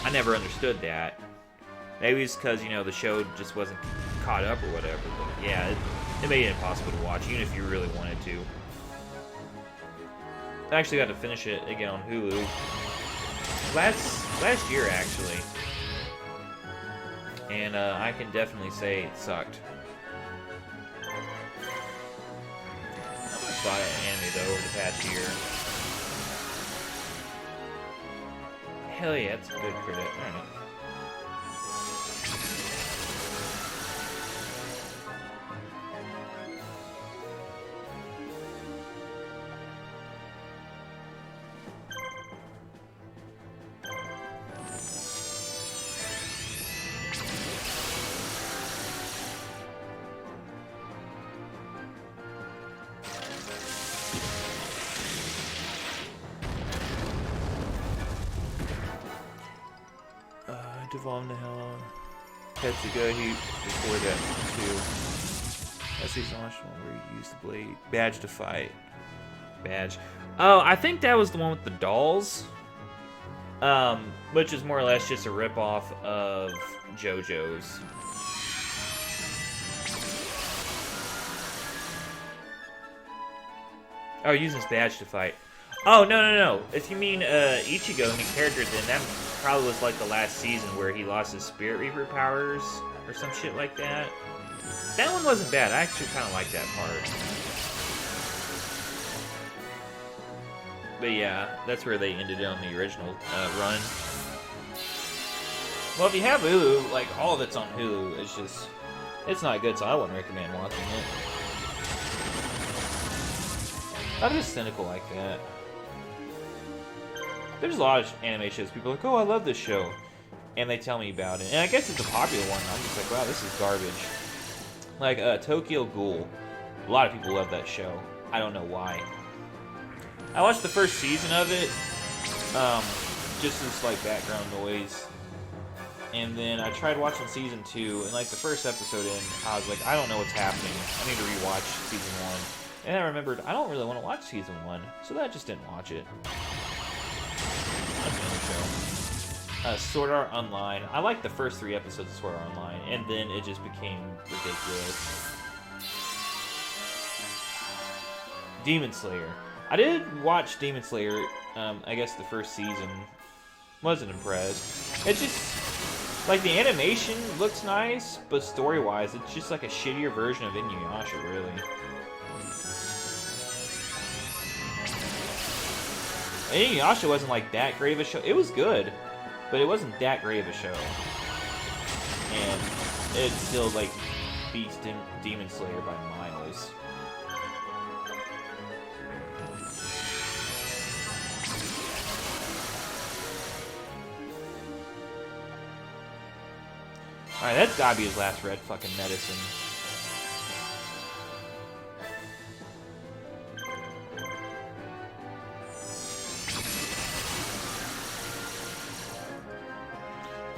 I never understood that. Maybe it's because, you know, the show just wasn't caught up or whatever. But yeah, it made it impossible to watch, even if you really wanted to. I actually got to finish it again on Hulu. Last year, actually. And I can definitely say it sucked. I saw an anime, though, over the past year. Hell yeah, that's a good credit. Alright. Devolve the hell on. Tetsuga, he before that too. That's the launch one where you use the blade. Badge to fight. Badge. Oh, I think that was the one with the dolls. Which is more or less just a ripoff of JoJo's. Oh, using his badge to fight. Oh, no. If you mean Ichigo, the character, then that probably was like the last season where he lost his Spirit Reaper powers or some shit like that. That one wasn't bad. I actually kind of liked that part. But yeah, that's where they ended on the original run. Well, if you have Hulu, like all of it's on Hulu, it's not good, so I wouldn't recommend watching it. I'm just cynical like that. There's a lot of anime shows. People are like, oh, I love this show. And they tell me about it. And I guess it's a popular one. I'm just like, wow, this is garbage. Like, Tokyo Ghoul. A lot of people love that show. I don't know why. I watched the first season of it. Just as, like, background noise. And then I tried watching season 2. And, like, the first episode in, I was like, I don't know what's happening. I need to rewatch season 1. And I remembered, I don't really want to watch season 1. So I just didn't watch it. Sword Art Online. I liked the first 3 episodes of Sword Art Online, and then it just became ridiculous. Demon Slayer. I did watch Demon Slayer, I guess the first season. Wasn't impressed. It's just, like, the animation looks nice, but story-wise, it's just like a shittier version of Inuyasha, really. Inuyasha wasn't like that great of a show. It was good, but it wasn't that great of a show. And it still like beats Demon Slayer by miles. Alright, that's gotta be his last red fucking medicine.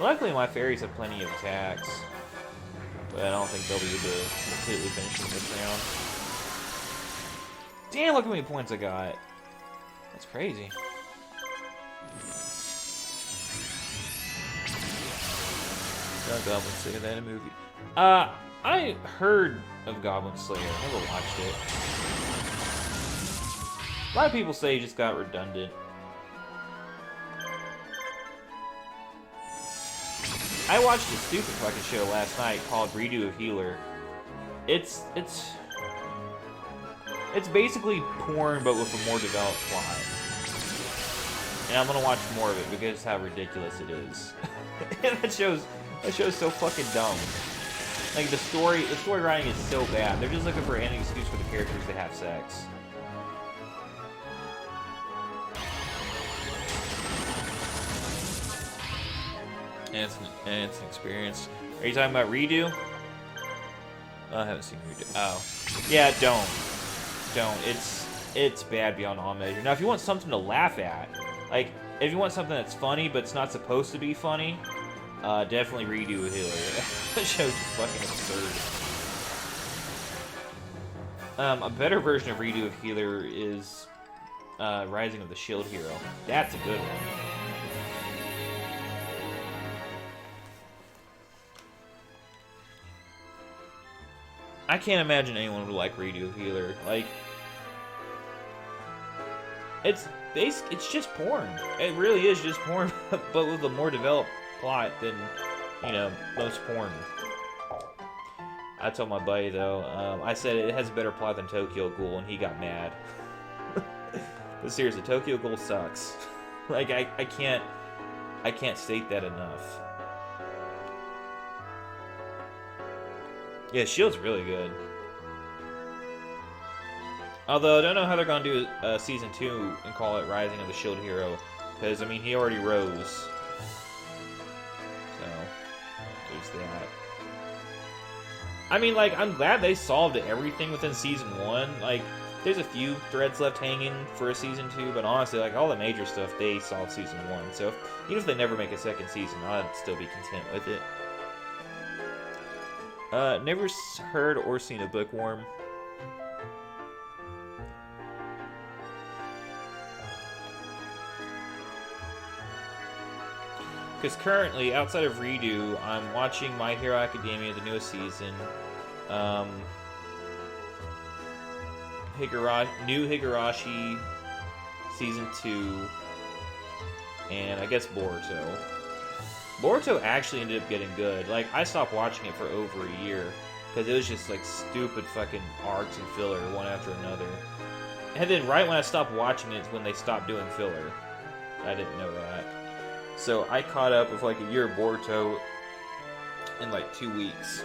Luckily, my fairies have plenty of attacks, but I don't think they'll be able to completely finish in this round. Damn, look how many points I got. That's crazy. Goblin Slayer, that a movie? I heard of Goblin Slayer. I never watched it. A lot of people say it just got redundant. I watched a stupid fucking show last night called Redo of Healer. It's basically porn, but with a more developed plot. And I'm gonna watch more of it because how ridiculous it is. And that show's so fucking dumb. Like the story writing is so bad. They're just looking for any excuse for the characters to have sex. And it's an experience. Are you talking about Redo? I haven't seen redo. Oh, yeah, don't. It's bad beyond all measure. Now, if you want something to laugh at, like if you want something that's funny but it's not supposed to be funny, definitely redo Healer. That show's just fucking absurd. A better version of redo of Healer is Rising of the Shield Hero. That's a good one. I can't imagine anyone would like redo of Healer. Like, it's just porn. It really is just porn, but with a more developed plot than, you know, most porn. I told my buddy though, I said it has a better plot than Tokyo Ghoul, and he got mad. But seriously, Tokyo Ghoul sucks. Like I can't state that enough. Yeah, Shield's really good. Although I don't know how they're gonna do season 2 and call it Rising of the Shield Hero, because I mean he already rose. So there's that. I mean, like, I'm glad they solved everything within season 1. Like, there's a few threads left hanging for a season 2, but honestly, like, all the major stuff, they solved season 1. So, even if they never make a second season, I'd still be content with it. Never heard or seen a Bookworm. Because currently, outside of Redo, I'm watching My Hero Academia, the newest season. New Higurashi, season 2, and I guess Boruto. Boruto actually ended up getting good. Like, I stopped watching it for over a year, because it was just, like, stupid fucking arcs and filler, one after another. And then right when I stopped watching it is when they stopped doing filler. I didn't know that. So I caught up with like a year of Boruto in like 2 weeks.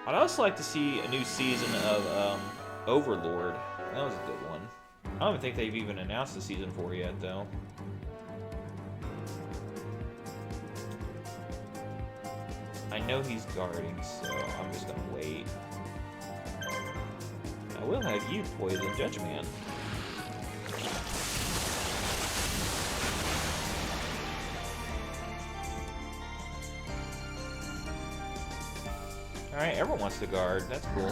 I'd also like to see a new season of Overlord. That was a good one. I don't even think they've even announced the season 4 yet, though. I know he's guarding, so I'm just gonna wait. I will have you poison Judge Man. Alright, everyone wants to guard. That's cool.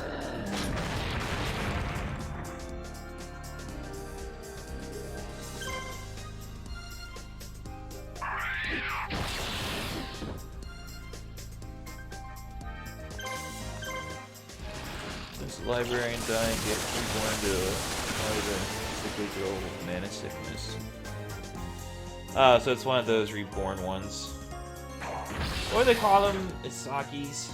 Librarian dying, get reborn to another sickly girl with mana sickness. So it's one of those reborn ones. What do they call them? Isakis?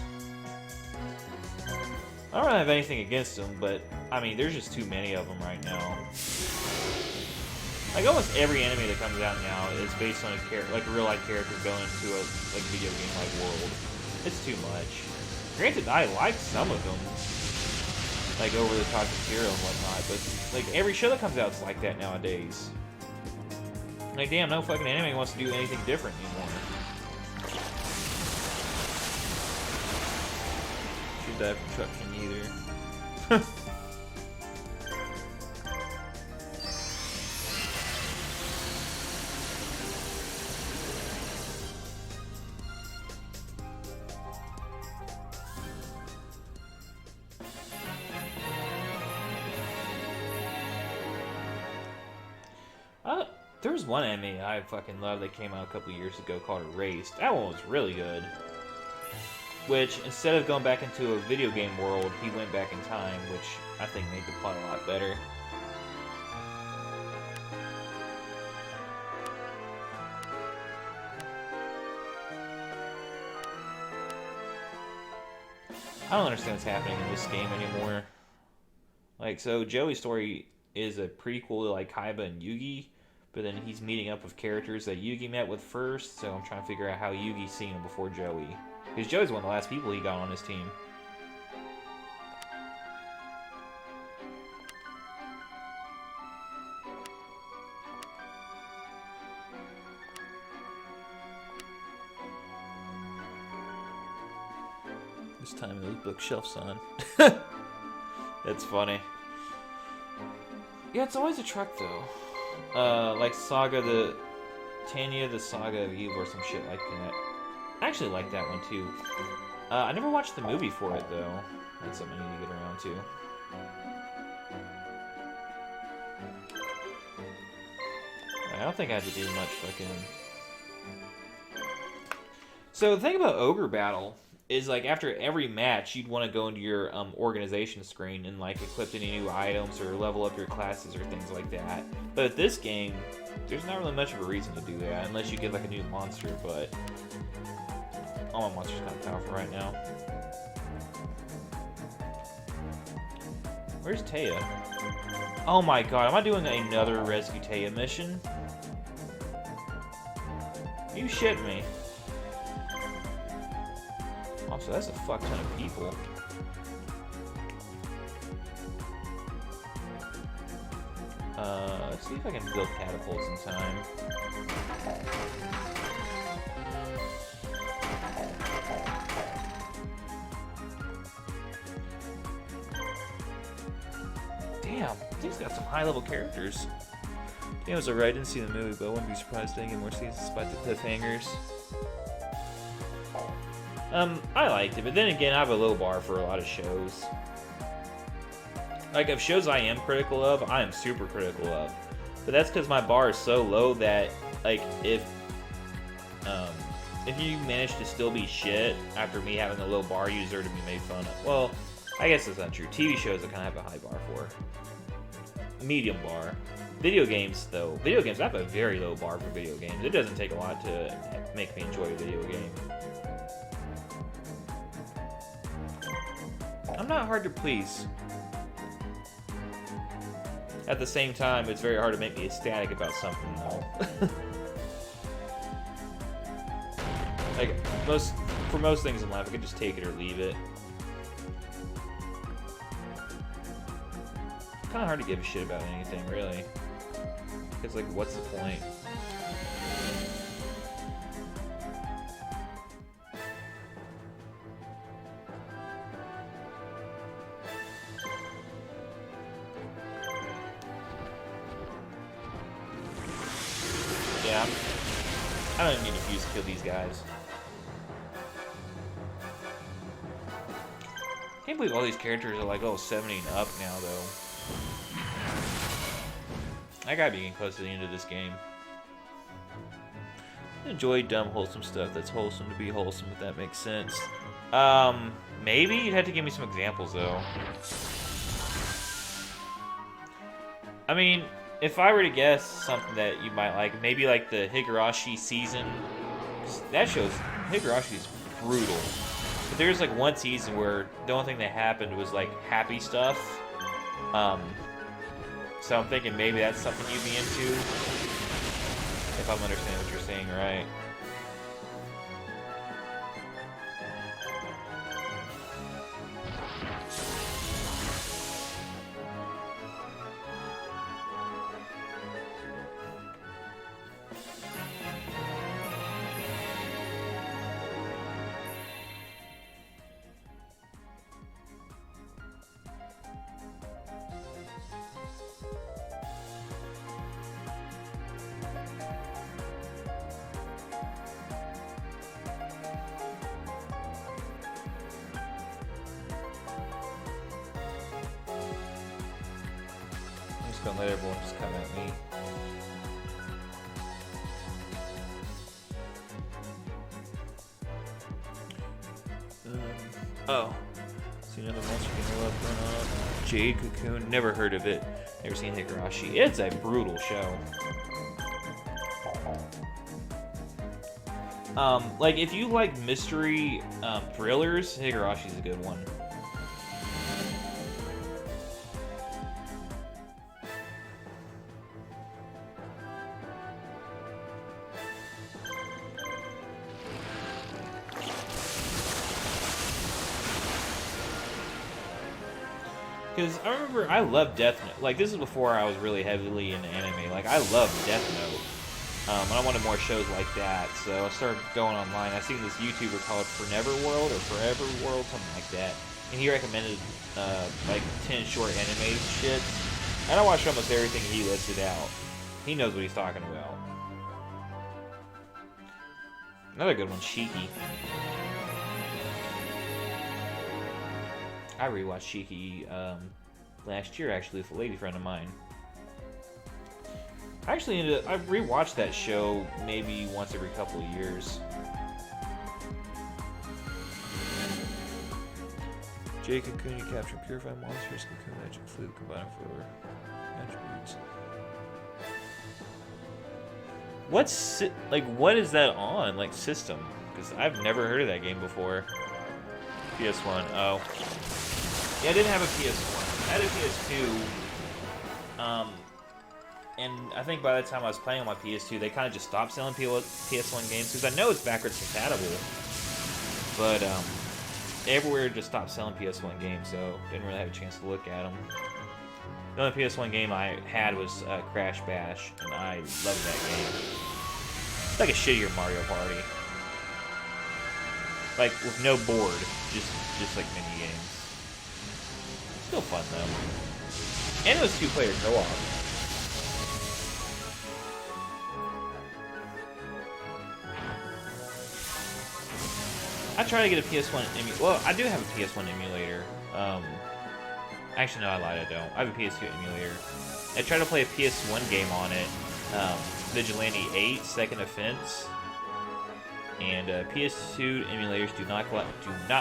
I don't really have anything against them, but I mean, there's just too many of them right now. Like almost every anime that comes out now is based on a real life character going into a video game like world. It's too much. Granted, I like some of them. Like over the top material and whatnot, but like every show that comes out is like that nowadays. Like damn, no fucking anime wants to do anything different anymore. Should die from trucking either. There was one anime I fucking love that came out a couple years ago called Erased. That one was really good. Which, instead of going back into a video game world, he went back in time, which I think made the plot a lot better. I don't understand what's happening in this game anymore. Like, so Joey's story is a prequel to like Kaiba and Yugi, but then he's meeting up with characters that Yugi met with first, so I'm trying to figure out how Yugi's seen him before Joey. Because Joey's one of the last people he got on his team. This time those bookshelves on. That's funny. Yeah, it's always a truck though. Like Saga Tanya, the Saga of Evil or some shit like that. I actually like that one too. I never watched the movie for it though. That's something I need to get around to. I don't think I had to do much fucking... So the thing about Ogre Battle is like after every match you'd want to go into your organization screen and like equip any new items or level up your classes or things like that. But at this game, there's not really much of a reason to do that unless you get like a new monster, but all my monsters are kind of powerful right now. Where's Taya? Oh my god, am I doing another Rescue Taya mission? You shitting me. Also, that's a fuck ton of people. Let's see if I can build catapults in time. Damn, these got some high-level characters. Yeah, it was alright, I didn't see the movie, but I wouldn't be surprised if they get more seasons despite the cliffhangers. I liked it, but then again, I have a low bar for a lot of shows. Like, of shows I am critical of, I am super critical of. But that's because my bar is so low that, like, if you manage to still be shit after me having a low bar, you deserve to be made fun of. Well, I guess that's not true. TV shows I kind of have a high bar for. Medium bar. Video games, though. Video games, I have a very low bar for video games. It doesn't take a lot to make me enjoy a video game. I'm not hard to please. At the same time, it's very hard to make me ecstatic about something, though. Like, for most things in life, I could just take it or leave it. It's kind of hard to give a shit about anything, really. Because, like, what's the point? Yeah, I don't need to fuse kill these guys. Can't believe all these characters are like, oh, 70 and up now, though. I gotta be getting close to the end of this game. Enjoy dumb, wholesome stuff that's wholesome to be wholesome, if that makes sense. Maybe? You'd have to give me some examples, though. I mean, if I were to guess something that you might like, maybe like the Higurashi season. That shows Higurashi is brutal. But there's like one season where the only thing that happened was like happy stuff. So I'm thinking maybe that's something you'd be into. If I'm understanding what you're saying right. Gonna let everyone just come at me. Oh. See another monster getting left run up. Jade Cocoon, never heard of it. Never seen Higurashi. It's a brutal show. Like if you like mystery thrillers, Higurashi's a good one. Because I remember I loved Death Note. Like, this is before I was really heavily into anime. Like, I loved Death Note. I wanted more shows like that, so I started going online. I seen this YouTuber called Forever World or Forever World, something like that, and he recommended like 10 short anime shit. And I watched almost everything he listed out. He knows what he's talking about. Another good one, Shiki. I rewatched Shiki last year, actually, with a lady friend of mine. I rewatched that show maybe once every couple of years. Jake and Cooney capture purified monsters, Cocoon Magic Flute combined for attributes. What is that on? Like, system? Because I've never heard of that game before. PS1, oh. Yeah, I didn't have a PS1. I had a PS2. And I think by the time I was playing on my PS2, they kind of just stopped selling PS1 games. Because I know it's backwards compatible. But, everywhere just stopped selling PS1 games, so didn't really have a chance to look at them. The only PS1 game I had was Crash Bash, and I loved that game. It's like a shittier Mario Party. Like, with no board, just like mini games. Still fun, though. And it was 2-player co-op. I try to get a PS1 emulator. Well, I do have a PS1 emulator. Actually, no, I lied. I don't. I have a PS2 emulator. I tried to play a PS1 game on it. Vigilante 8, Second Offense. And PS2 emulators do not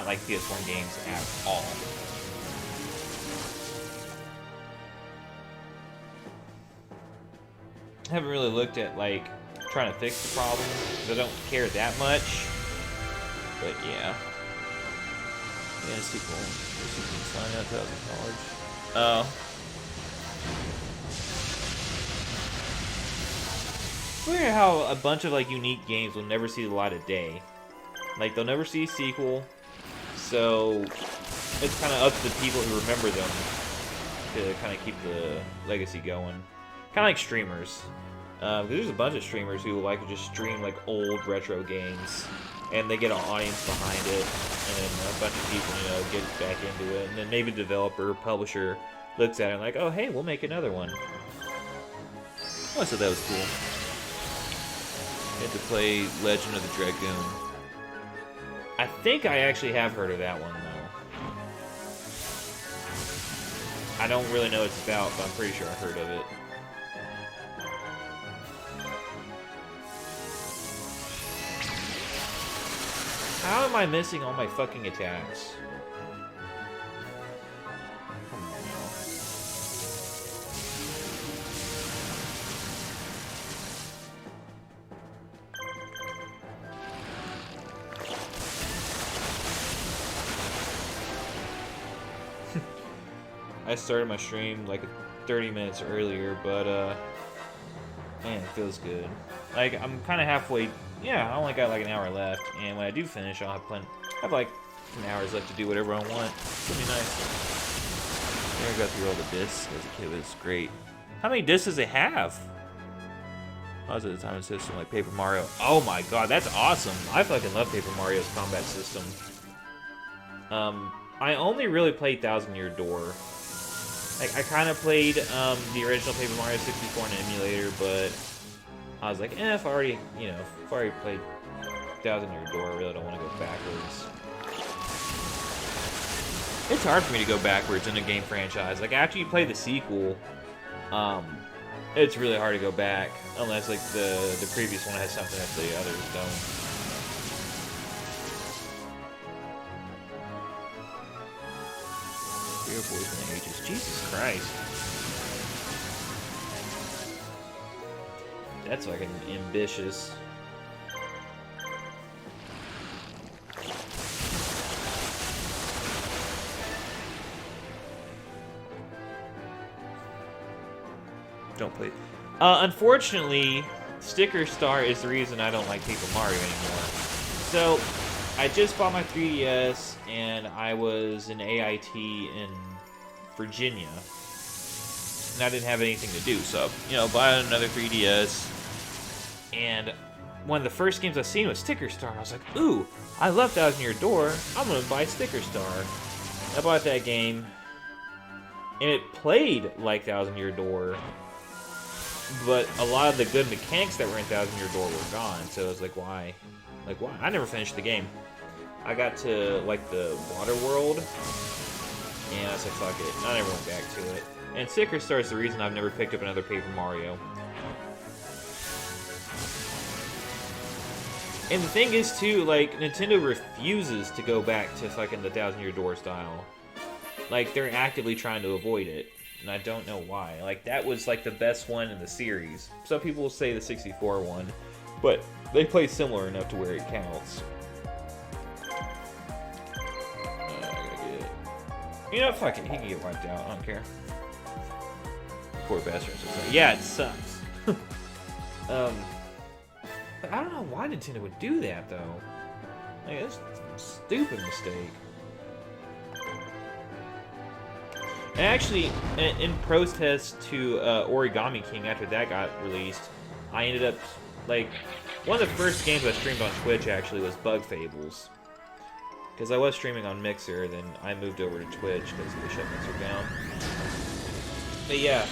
like PS1 games at all. I haven't really looked at like trying to fix the problem because I don't care that much. But yeah. Yeah, sequel. You can sign out to college. Oh. Weird how a bunch of like unique games will never see the light of day. Like they'll never see a sequel, so it's kind of up to the people who remember them to kind of keep the legacy going. Kind of like streamers. There's a bunch of streamers who like to just stream like old retro games, and they get an audience behind it, and a bunch of people, you know, get back into it, and then maybe the developer, publisher looks at it and like, oh hey, we'll make another one. Oh, so that was cool. Had to play Legend of the Dragoon. I think I actually have heard of that one, though. I don't really know what it's about, but I'm pretty sure I heard of it. How am I missing all my fucking attacks? Come on now. I started my stream like 30 minutes earlier, but man, it feels good. Like I'm kind of halfway. Yeah, I only got like an hour left, and when I do finish, I'll have like some hours left to do whatever I want. It's gonna be nice. I got through all the discs as a kid. It's great. How many discs does it have? I was at the time of the system like Paper Mario. Oh my god, that's awesome! I fucking love Paper Mario's combat system. I only really played Thousand Year Door. Like I kind of played the original Paper Mario 64 in an emulator, but I was like, if I already played Thousand Year Door, I really don't want to go backwards. It's hard for me to go backwards in a game franchise. Like after you play the sequel, it's really hard to go back unless like the previous one has something that the others don't. Real boys and ages. Jesus Christ. That's fucking ambitious. Don't play. Unfortunately, Sticker Star is the reason I don't like Paper Mario anymore. So, I just bought my 3DS, and I was in AIT in Virginia. And I didn't have anything to do, so, you know, buy another 3DS. And one of the first games I seen was Sticker Star, and I was like, ooh, I love Thousand Year Door. I'm gonna buy Sticker Star. I bought that game, and it played like Thousand Year Door, but a lot of the good mechanics that were in Thousand Year Door were gone. So I was like, why? Like, why? I never finished the game. I got to like the water world, and I was like, fuck it. I never went back to it. And Sticker Star is the reason I've never picked up another Paper Mario. And the thing is, too, like, Nintendo refuses to go back to fucking the Thousand Year Door style. Like, they're actively trying to avoid it. And I don't know why. Like, that was, like, the best one in the series. Some people will say the 64 one. But they play similar enough to where it counts. I gotta get it. You know, fuck it. He can get wiped out. I don't care. Poor bastard. Yeah, it sucks. But I don't know why Nintendo would do that, though. Like, that's a stupid mistake. And actually, in protest to Origami King, after that got released, I ended up, like, one of the first games I streamed on Twitch, actually, was Bug Fables. Because I was streaming on Mixer, then I moved over to Twitch because they shut Mixer down. But yeah,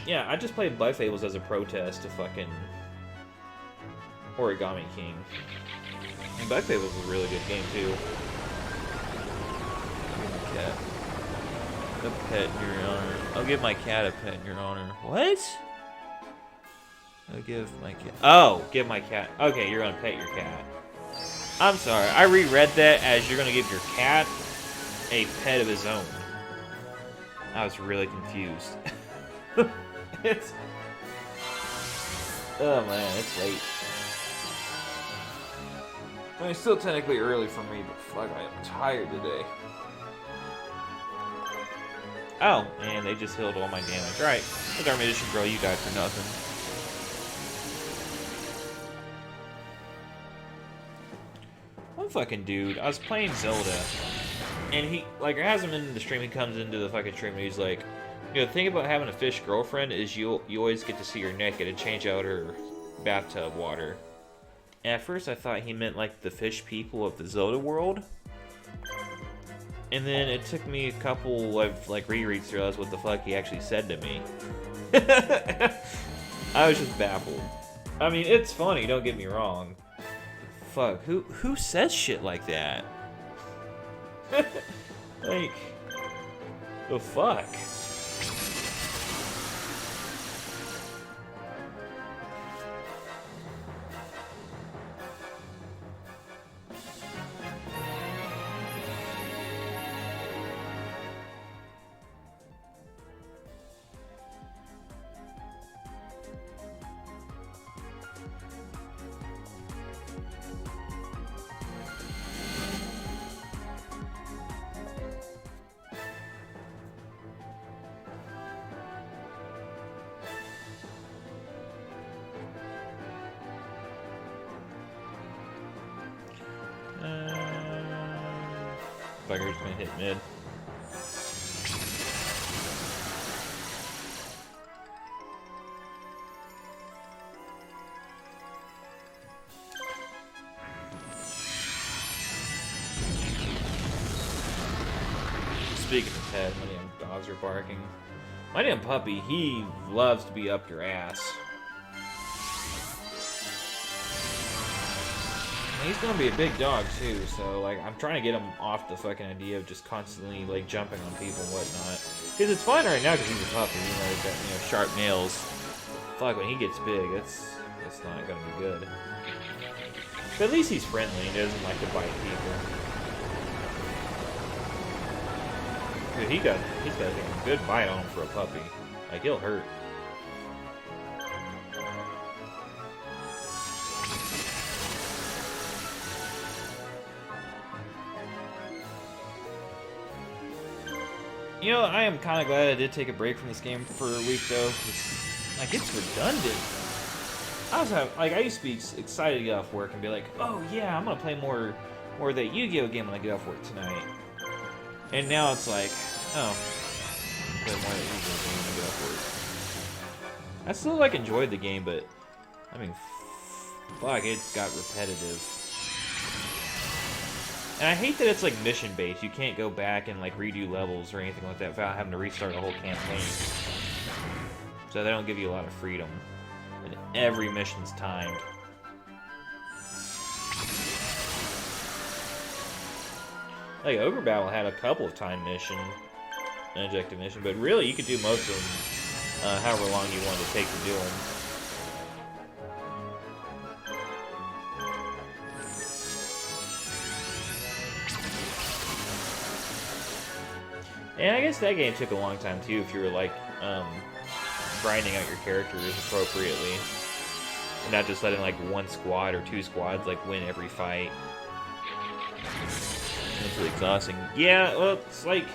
yeah, I just played Bug Fables as a protest to fucking Origami King. And Bug Fables was a really good game, too. Cat. A pet in your honor. I'll give my cat a pet in your honor. What? I'll give my cat... Oh, give my cat... Okay, you're gonna pet your cat. I'm sorry, I reread that as you're gonna give your cat a pet of his own. I was really confused. It's... Oh man, it's late. I mean, it's still technically early for me, but fuck, I am tired today. Oh, and they just healed all my damage. Right, the Dark Magician Girl, you died for nothing. One fucking dude, I was playing Zelda, and he, like, has him in the stream, he comes into the fucking stream, and he's like, you know, the thing about having a fish girlfriend is you always get to see her naked and change out her bathtub water. And at first I thought he meant, like, the fish people of the Zelda world. And then it took me a couple of, like, rereads to realize what the fuck he actually said to me. I was just baffled. I mean, it's funny, don't get me wrong. Fuck, who says shit like that? Like, the fuck? Bugger's gonna hit mid. Speaking of pet, my damn dogs are barking. My damn puppy, he loves to be up your ass. He's gonna be a big dog too, so like I'm trying to get him off the fucking idea of just constantly like jumping on people and whatnot. Because it's fine right now because he's a puppy, you know, he's got, you know, sharp nails. Fuck, when he gets big, it's not gonna be good. But at least he's friendly and doesn't like to bite people. Dude, he's got a good bite on him for a puppy. Like, he'll hurt. You know, I am kind of glad I did take a break from this game for a week, though, because, like, it's redundant. I used to be excited to get off work and be like, oh yeah, I'm gonna play more of that Yu-Gi-Oh game when I get off work tonight. And now it's like, oh, play more of that Yu-Gi-Oh game when I get off work. I still, like, enjoyed the game, but I mean, fuck, it got repetitive. And I hate that it's like mission based. You can't go back and like redo levels or anything like that without having to restart a whole campaign. So they don't give you a lot of freedom. And every mission's timed. Like Ogre Battle had a couple of time mission, an objective mission, but really you could do most of them however long you wanted to take to do them. And I guess that game took a long time too if you were like grinding out your characters appropriately. And not just letting like one squad or two squads like win every fight. It's really exhausting. Yeah, well, it's like...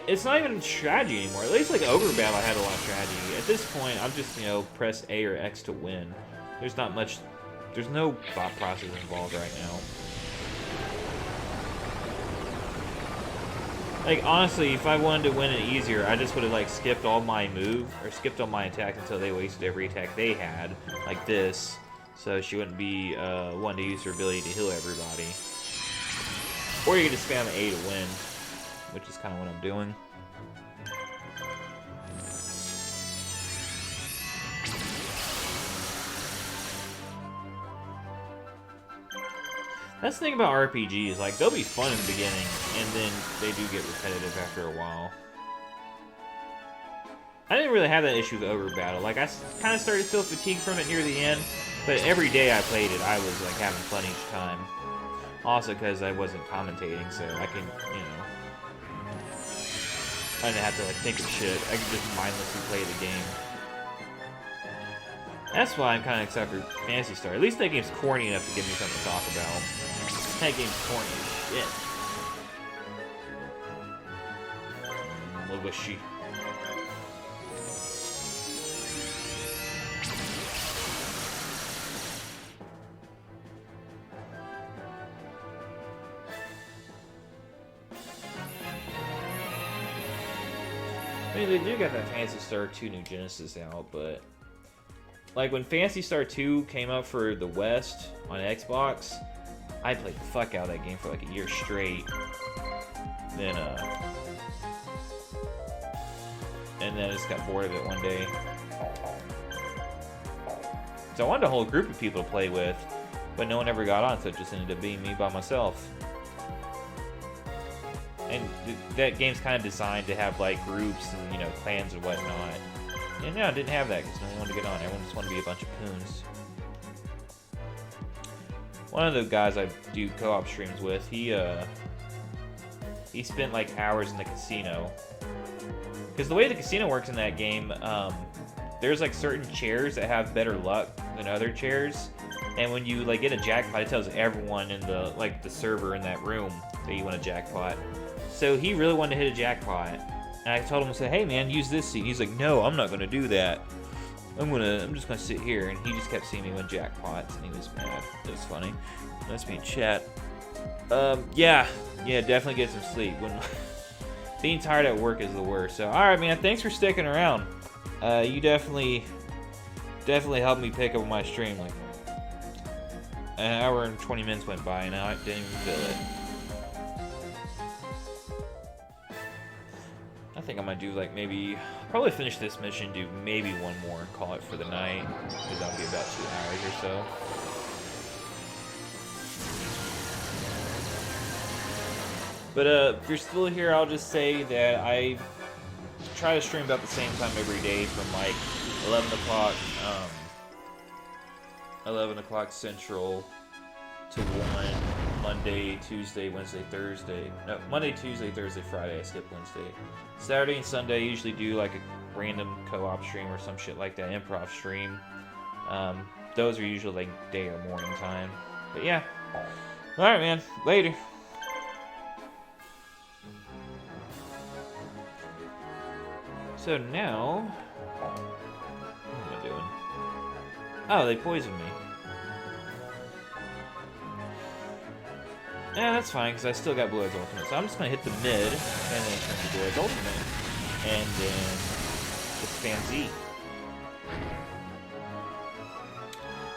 It's not even strategy anymore. At least like Ogre Battle had a lot of strategy. At this point, I'm just, you know, press A or X to win. There's not much... There's no thought process involved right now. Like, honestly, if I wanted to win it easier, I just would have, like, skipped all my moves, or skipped all my attacks until they wasted every attack they had, like this, so she wouldn't be one to use her ability to heal everybody. Or you could just spam A to win, which is kind of what I'm doing. That's the thing about RPGs, like, they'll be fun in the beginning, and then they do get repetitive after a while. I didn't really have that issue with Ogre Battle. Like, I kind of started to feel fatigued from it near the end, but every day I played it, I was, like, having fun each time. Also, because I wasn't commentating, so I can, you know... I didn't have to, like, think of shit. I could just mindlessly play the game. That's why I'm kind of excited for Phantasy Star. At least that game's corny enough to give me something to talk about. That game's corny as shit. Look at she. I mean, they do got that Phantasy Star 2 New Genesis out, but... Like, when Phantasy Star 2 came out for the West on Xbox, I played the fuck out of that game for like a year straight. Then, and then I just got bored of it one day. So I wanted a whole group of people to play with, but no one ever got on, so it just ended up being me by myself. And that game's kind of designed to have, like, groups and, you know, clans and whatnot. And no, I didn't have that because no one wanted to get on. Everyone just wanted to be a bunch of poons. One of the guys I do co-op streams with, he spent like hours in the casino. Because the way the casino works in that game, there's like certain chairs that have better luck than other chairs. And when you like get a jackpot, it tells everyone in the the server in that room that you won a jackpot. So he really wanted to hit a jackpot. And I told him, I said, hey man, use this seat. He's like, no, I'm not gonna do that. I'm just gonna sit here. And he just kept seeing me win jackpots, and he was mad. It was funny. Let's be in chat. Yeah, definitely get some sleep. When being tired at work is the worst. So, all right, man, thanks for sticking around. You definitely helped me pick up my stream. Like an hour and 20 minutes went by, and I didn't even feel it. I think I might do like probably finish this mission, do maybe one more, and call it for the night, because that'll be about 2 hours or so. But if you're still here, I'll just say that I try to stream about the same time every day from like 11 o'clock Central to 1. Monday, Tuesday, Wednesday, Thursday. No, Monday, Tuesday, Thursday, Friday. I skip Wednesday. Saturday and Sunday, I usually do like a random co-op stream or some shit like that, improv stream. Those are usually like day or morning time. But yeah. Alright, man. Later. So now... What am I doing? Oh, they poisoned me. Yeah, that's fine, because I still got Blue Eyes Ultimate. So I'm just going to hit the mid, and then turn to Blue Eyes Ultimate. And then just spam Z.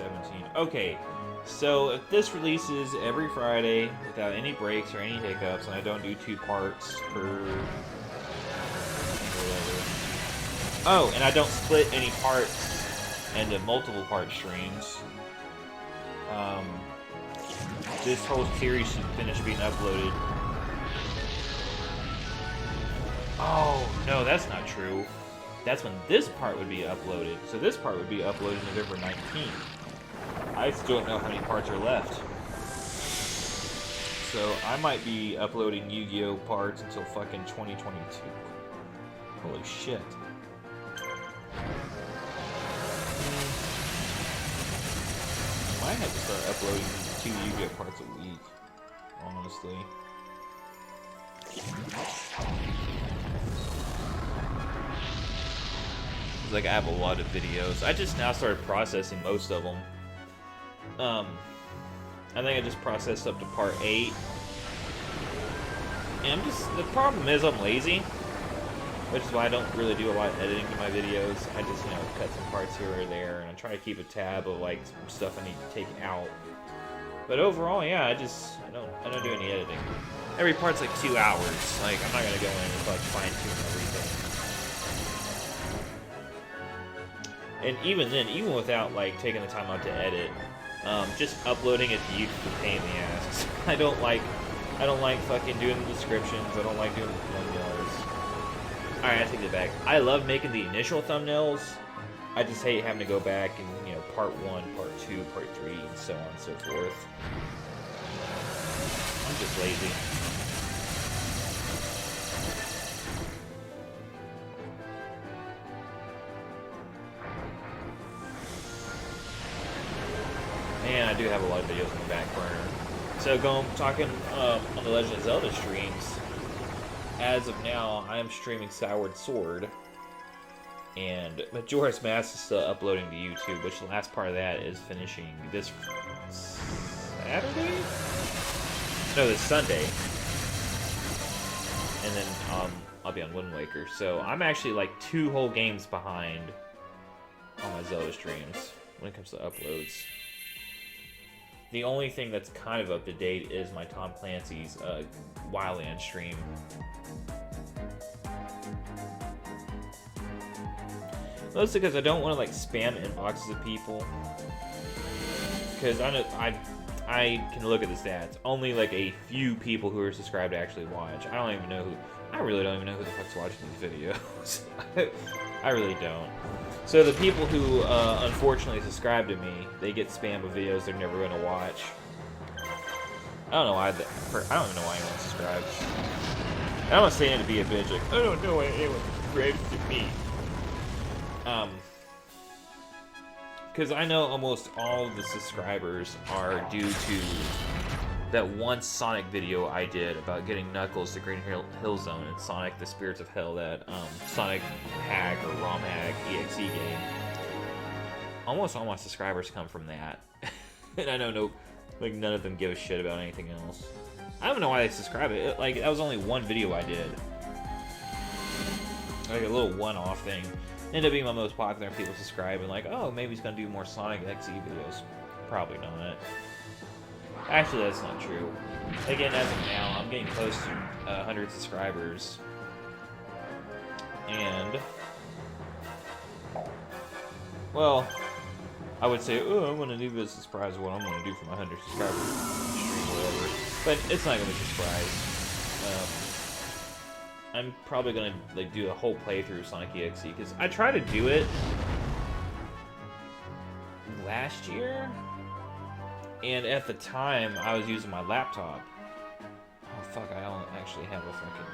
2017. Okay, so if this releases every Friday without any breaks or any hiccups, and I don't do 2 parts per whatever. Oh, and I don't split any parts into multiple part streams. This whole series should finish being uploaded. Oh, no, that's not true. That's when this part would be uploaded. So this part would be uploaded November 19th. I still don't know how many parts are left. So I might be uploading Yu-Gi-Oh parts until fucking 2022. Holy shit. I might have to start uploading 2 Yu-Gi-Oh parts a week, honestly. Like, I have a lot of videos. I just now started processing most of them. I think I just processed up to part 8. And the problem is I'm lazy, which is why I don't really do a lot of editing to my videos. I just, cut some parts here or there, and I try to keep a tab of, like, some stuff I need to take out. But overall, yeah, I don't do any editing. Every part's like 2 hours. Like, I'm not gonna go in and like fine-tune everything. And even then, even without like taking the time out to edit, just uploading it to YouTube is a pain in the ass. I don't like fucking doing the descriptions. I don't like doing the thumbnails. Alright, I take it back. I love making the initial thumbnails. I just hate having to go back and, part 1, part 2, part 3, and so on and so forth. I'm just lazy. Man, I do have a lot of videos in the back burner. So talking on the Legend of Zelda streams, as of now, I am streaming Skyward Sword, and Majora's Mask is still uploading to YouTube, which the last part of that is finishing this Saturday? No, this Sunday. And then I'll be on Wind Waker. So I'm actually like 2 whole games behind on my Zelda streams when it comes to uploads. The only thing that's kind of up to date is my Tom Clancy's Wildland stream. Mostly because I don't want to like spam inboxes of people. Because I know I can look at the stats. Only like a few people who are subscribed actually watch. I really don't even know who the fuck's watching these videos. I really don't. So the people who unfortunately subscribe to me, they get spammed with videos they're never going to watch. I don't know why. I don't even know why anyone subscribes. And I'm not saying it to be a bitch. Like, I don't know why anyone subscribes to me. Because I know almost all of the subscribers are due to that one Sonic video I did about getting Knuckles to Green Hill Zone in Sonic the Spirits of Hell, that Sonic hack or ROM hack EXE game. Almost all my subscribers come from that. And I know none of them give a shit about anything else. I don't know why they subscribe. That was only one video I did. Like a little one-off thing. Ended up being my most popular, and people subscribe and like, oh, maybe he's gonna do more Sonic XE videos. Probably not. Actually, that's not true. Again, as of now, I'm getting close to 100 subscribers. And, well, I would say, oh, I'm gonna do this surprise what I'm gonna do for my 100 subscribers stream or whatever. But it's not gonna be a surprise. I'm probably gonna do a whole playthrough of Sonic EXE because I tried to do it last year, and at the time I was using my laptop. Oh fuck! I don't actually have a fucking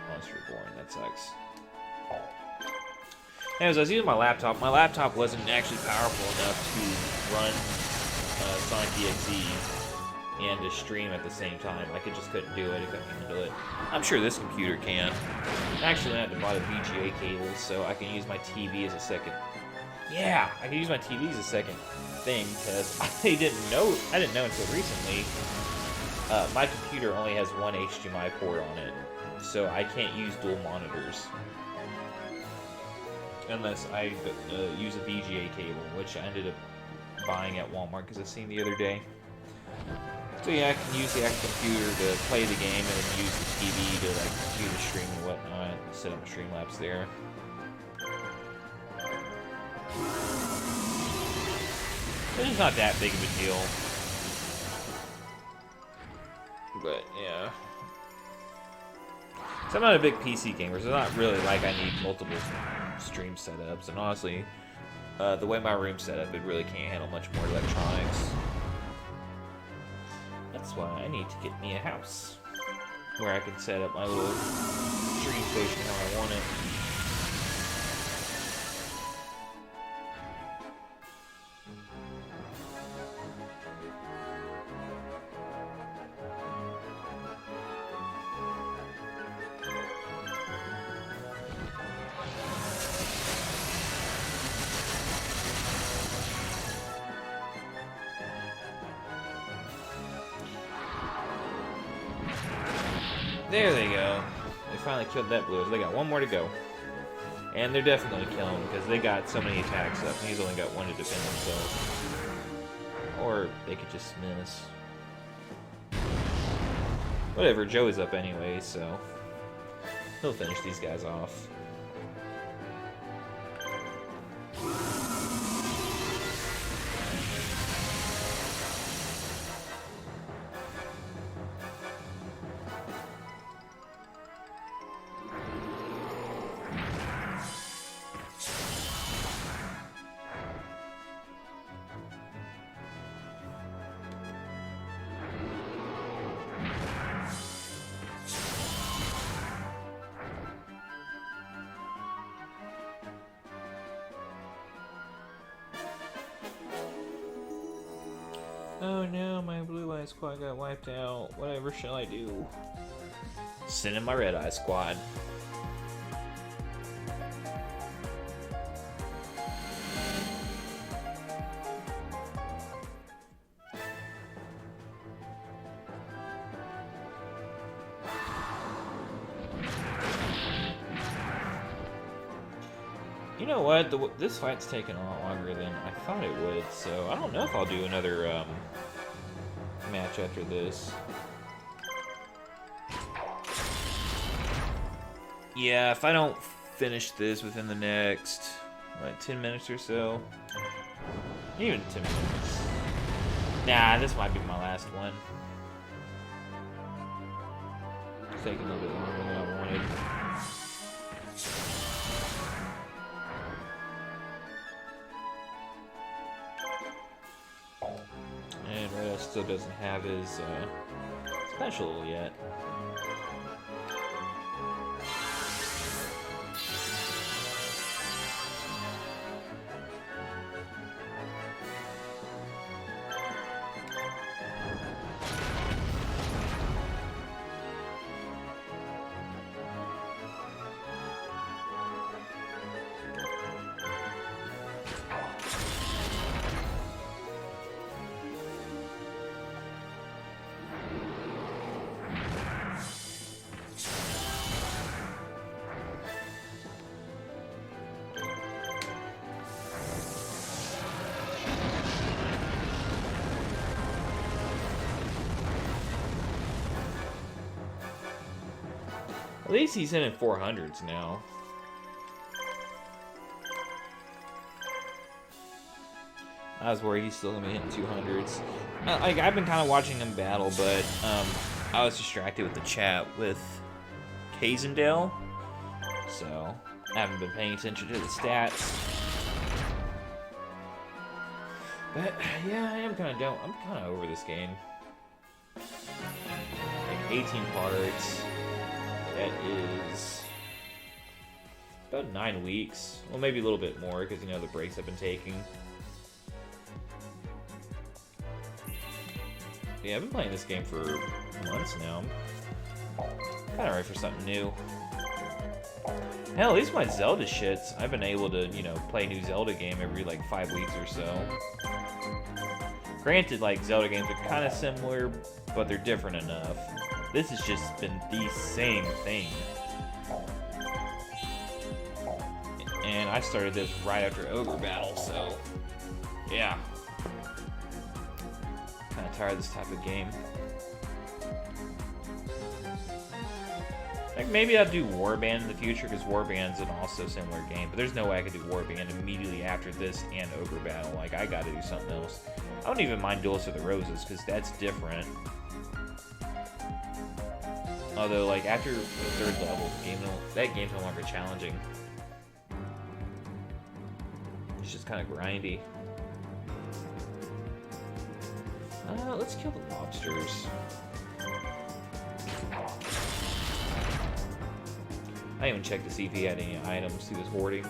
Monster Reborn. That sucks. Anyways, I was using my laptop. My laptop wasn't actually powerful enough to run Sonic EXE and to stream at the same time. Like, it just couldn't do it. It couldn't handle it. I'm sure this computer can. Actually, I had to buy the VGA cables so I can use my TV as a second. Yeah, I can use my TV as a second thing because I didn't know until recently. My computer only has one HDMI port on it, so I can't use dual monitors unless I use a VGA cable, which I ended up buying at Walmart because I seen the other day. So yeah, I can use the actual computer to play the game and then use the TV to like do the stream and whatnot. Set up a Streamlabs there. It's not that big of a deal. But yeah. So I'm not a big PC gamer, so it's not really like I need multiple stream setups. And honestly, the way my room's set up, it really can't handle much more electronics. That's why I need to get me a house where I can set up my little stream station how I want it. There they go. They finally killed that blue. They got one more to go. And they're definitely going to kill him because they got so many attacks up and he's only got one to defend himself. Or they could just miss. Whatever, Joe is up anyway, so he'll finish these guys off. Oh no, my blue eye squad got wiped out. Whatever shall I do? Send in my red eye squad. You know what? This fight's taking a lot longer than I thought it would, so I don't know if I'll do another match after this. Yeah, if I don't finish this within the next, what, 10 minutes or so? Even 10 minutes. Nah, this might be my last one. It's taking a little bit longer than I wanted. And Red still doesn't have his special yet. At least he's in 400s now. I was worried he's still gonna be hitting 200s. Like, I've been kind of watching him battle, but I was distracted with the chat with Kazendale, so I haven't been paying attention to the stats. But yeah, I am kind of done. I'm kind of over this game. Like 18 parts. That is about 9 weeks. Well, maybe a little bit more because, you know, the breaks I've been taking. Yeah, I've been playing this game for months now. I'm kind of ready for something new. Hell, at least my Zelda shits, I've been able to, you know, play a new Zelda game every, like, 5 weeks or so. Granted, like, Zelda games are kind of similar, but they're different enough. This has just been the same thing. And I started this right after Ogre battle, so yeah. tired of this type of game. Like, maybe I'll do Warband in the future, because Warband's an also similar game, but there's no way I could do Warband immediately after this and Ogre Battle. Like, I gotta do something else. I don't even mind Duelist of the Roses, because that's different. Although, like, after the 3rd level, that game's no longer challenging. It's just kind of grindy. Let's kill the lobsters. I didn't even check to see if he had any items he was hoarding.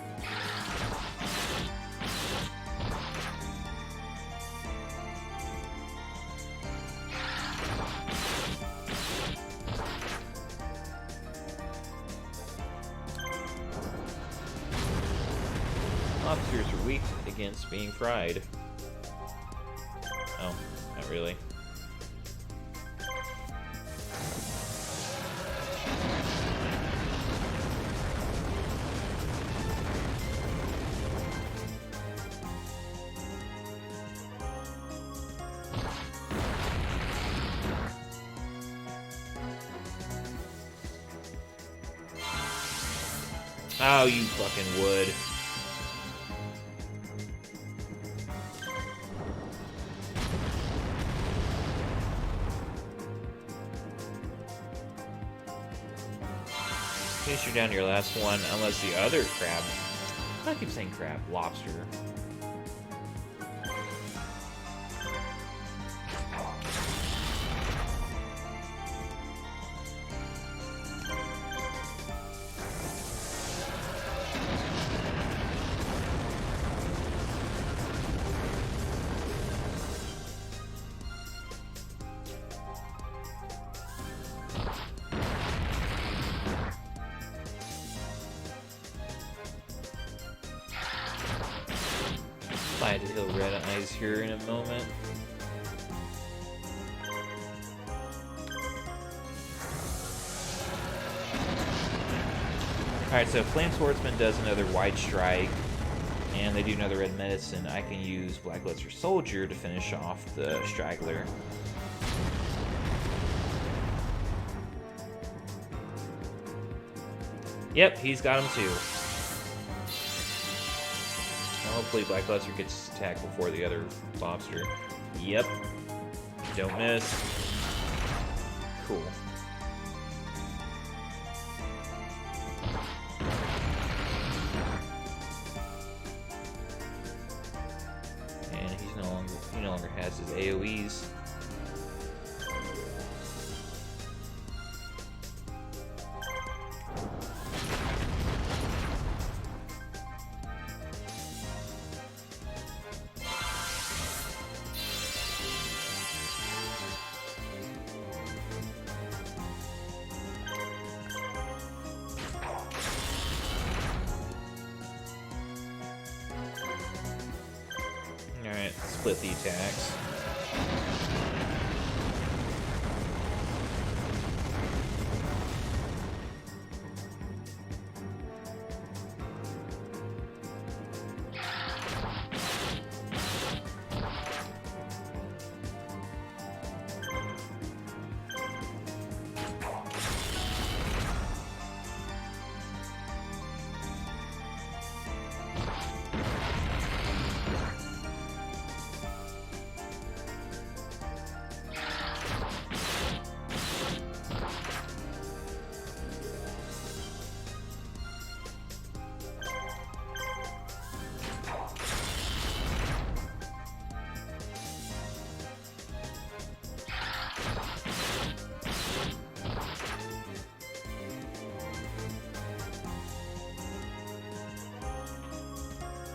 Lobsters are weak against being fried. Oh, not really. Oh, you fucking would. In case you're down to your last one, unless the other crab... I keep saying crab. Lobster. I had to heal Red Eyes here in a moment. Alright, so Flame Swordsman does another Wide Strike, and they do another Red Medicine. I can use Black Luster Soldier to finish off the Straggler. Yep, he's got him too. Hopefully Black Luster gets attacked before the other lobster. Yep. Don't miss. Cool. And he no longer has his AoEs. Alright, split the attacks.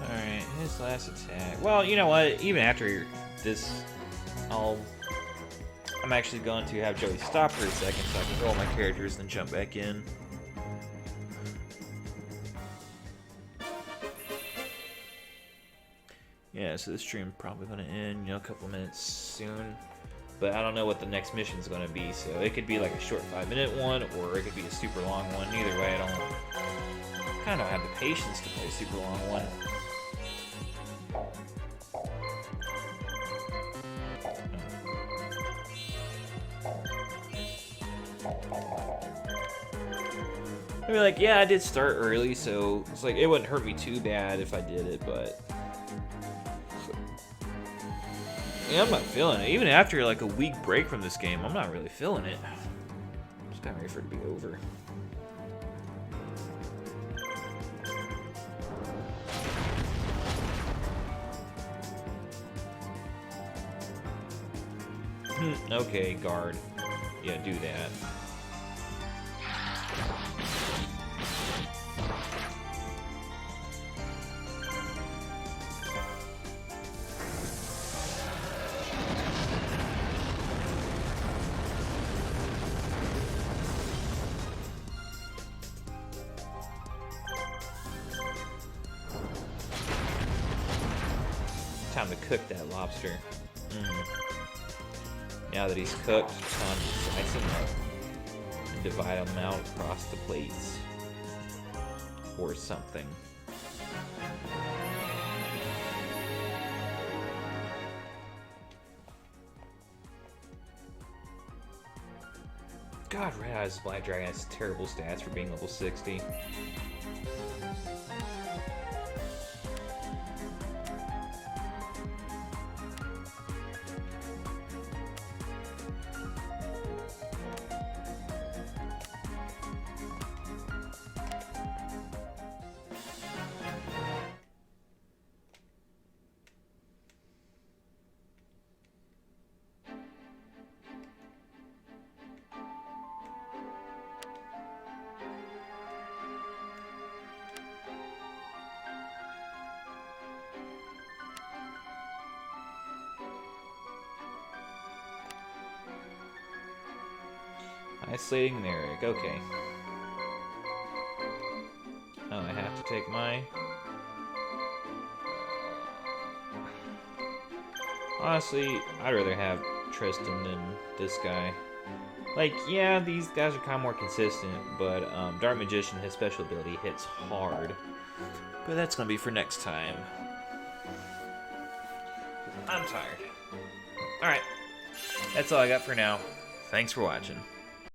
Alright, his last attack. Well, you know what? Even after this, I'm actually going to have Joey stop for a second so I can roll my characters and jump back in. Yeah, so this stream probably going to end, a couple minutes soon. But I don't know what the next mission is going to be, so it could be like a short 5-minute one, or it could be a super long one. Either way, I kind of don't have the patience to play a super long one. I'd be like, yeah, I did start early, so it's like, it wouldn't hurt me too bad if I did it, but... Yeah, I'm not feeling it. Even after, like, a week break from this game, I'm not really feeling it. I'm just kind of ready for it to be over. Okay, guard. Yeah, do that. Time to cook that lobster. Now that he's cooked, it's time to slice him up and divide them out across the plates. Or something. God, Red Eyes Black Dragon has terrible stats for being level 60. Isolating Merrick, okay. Oh, I have to take my... Honestly, I'd rather have Tristan than this guy. Like, yeah, these guys are kind of more consistent, but Dark Magician, his special ability hits hard. But that's gonna be for next time. I'm tired. Alright, that's all I got for now. Thanks for watching.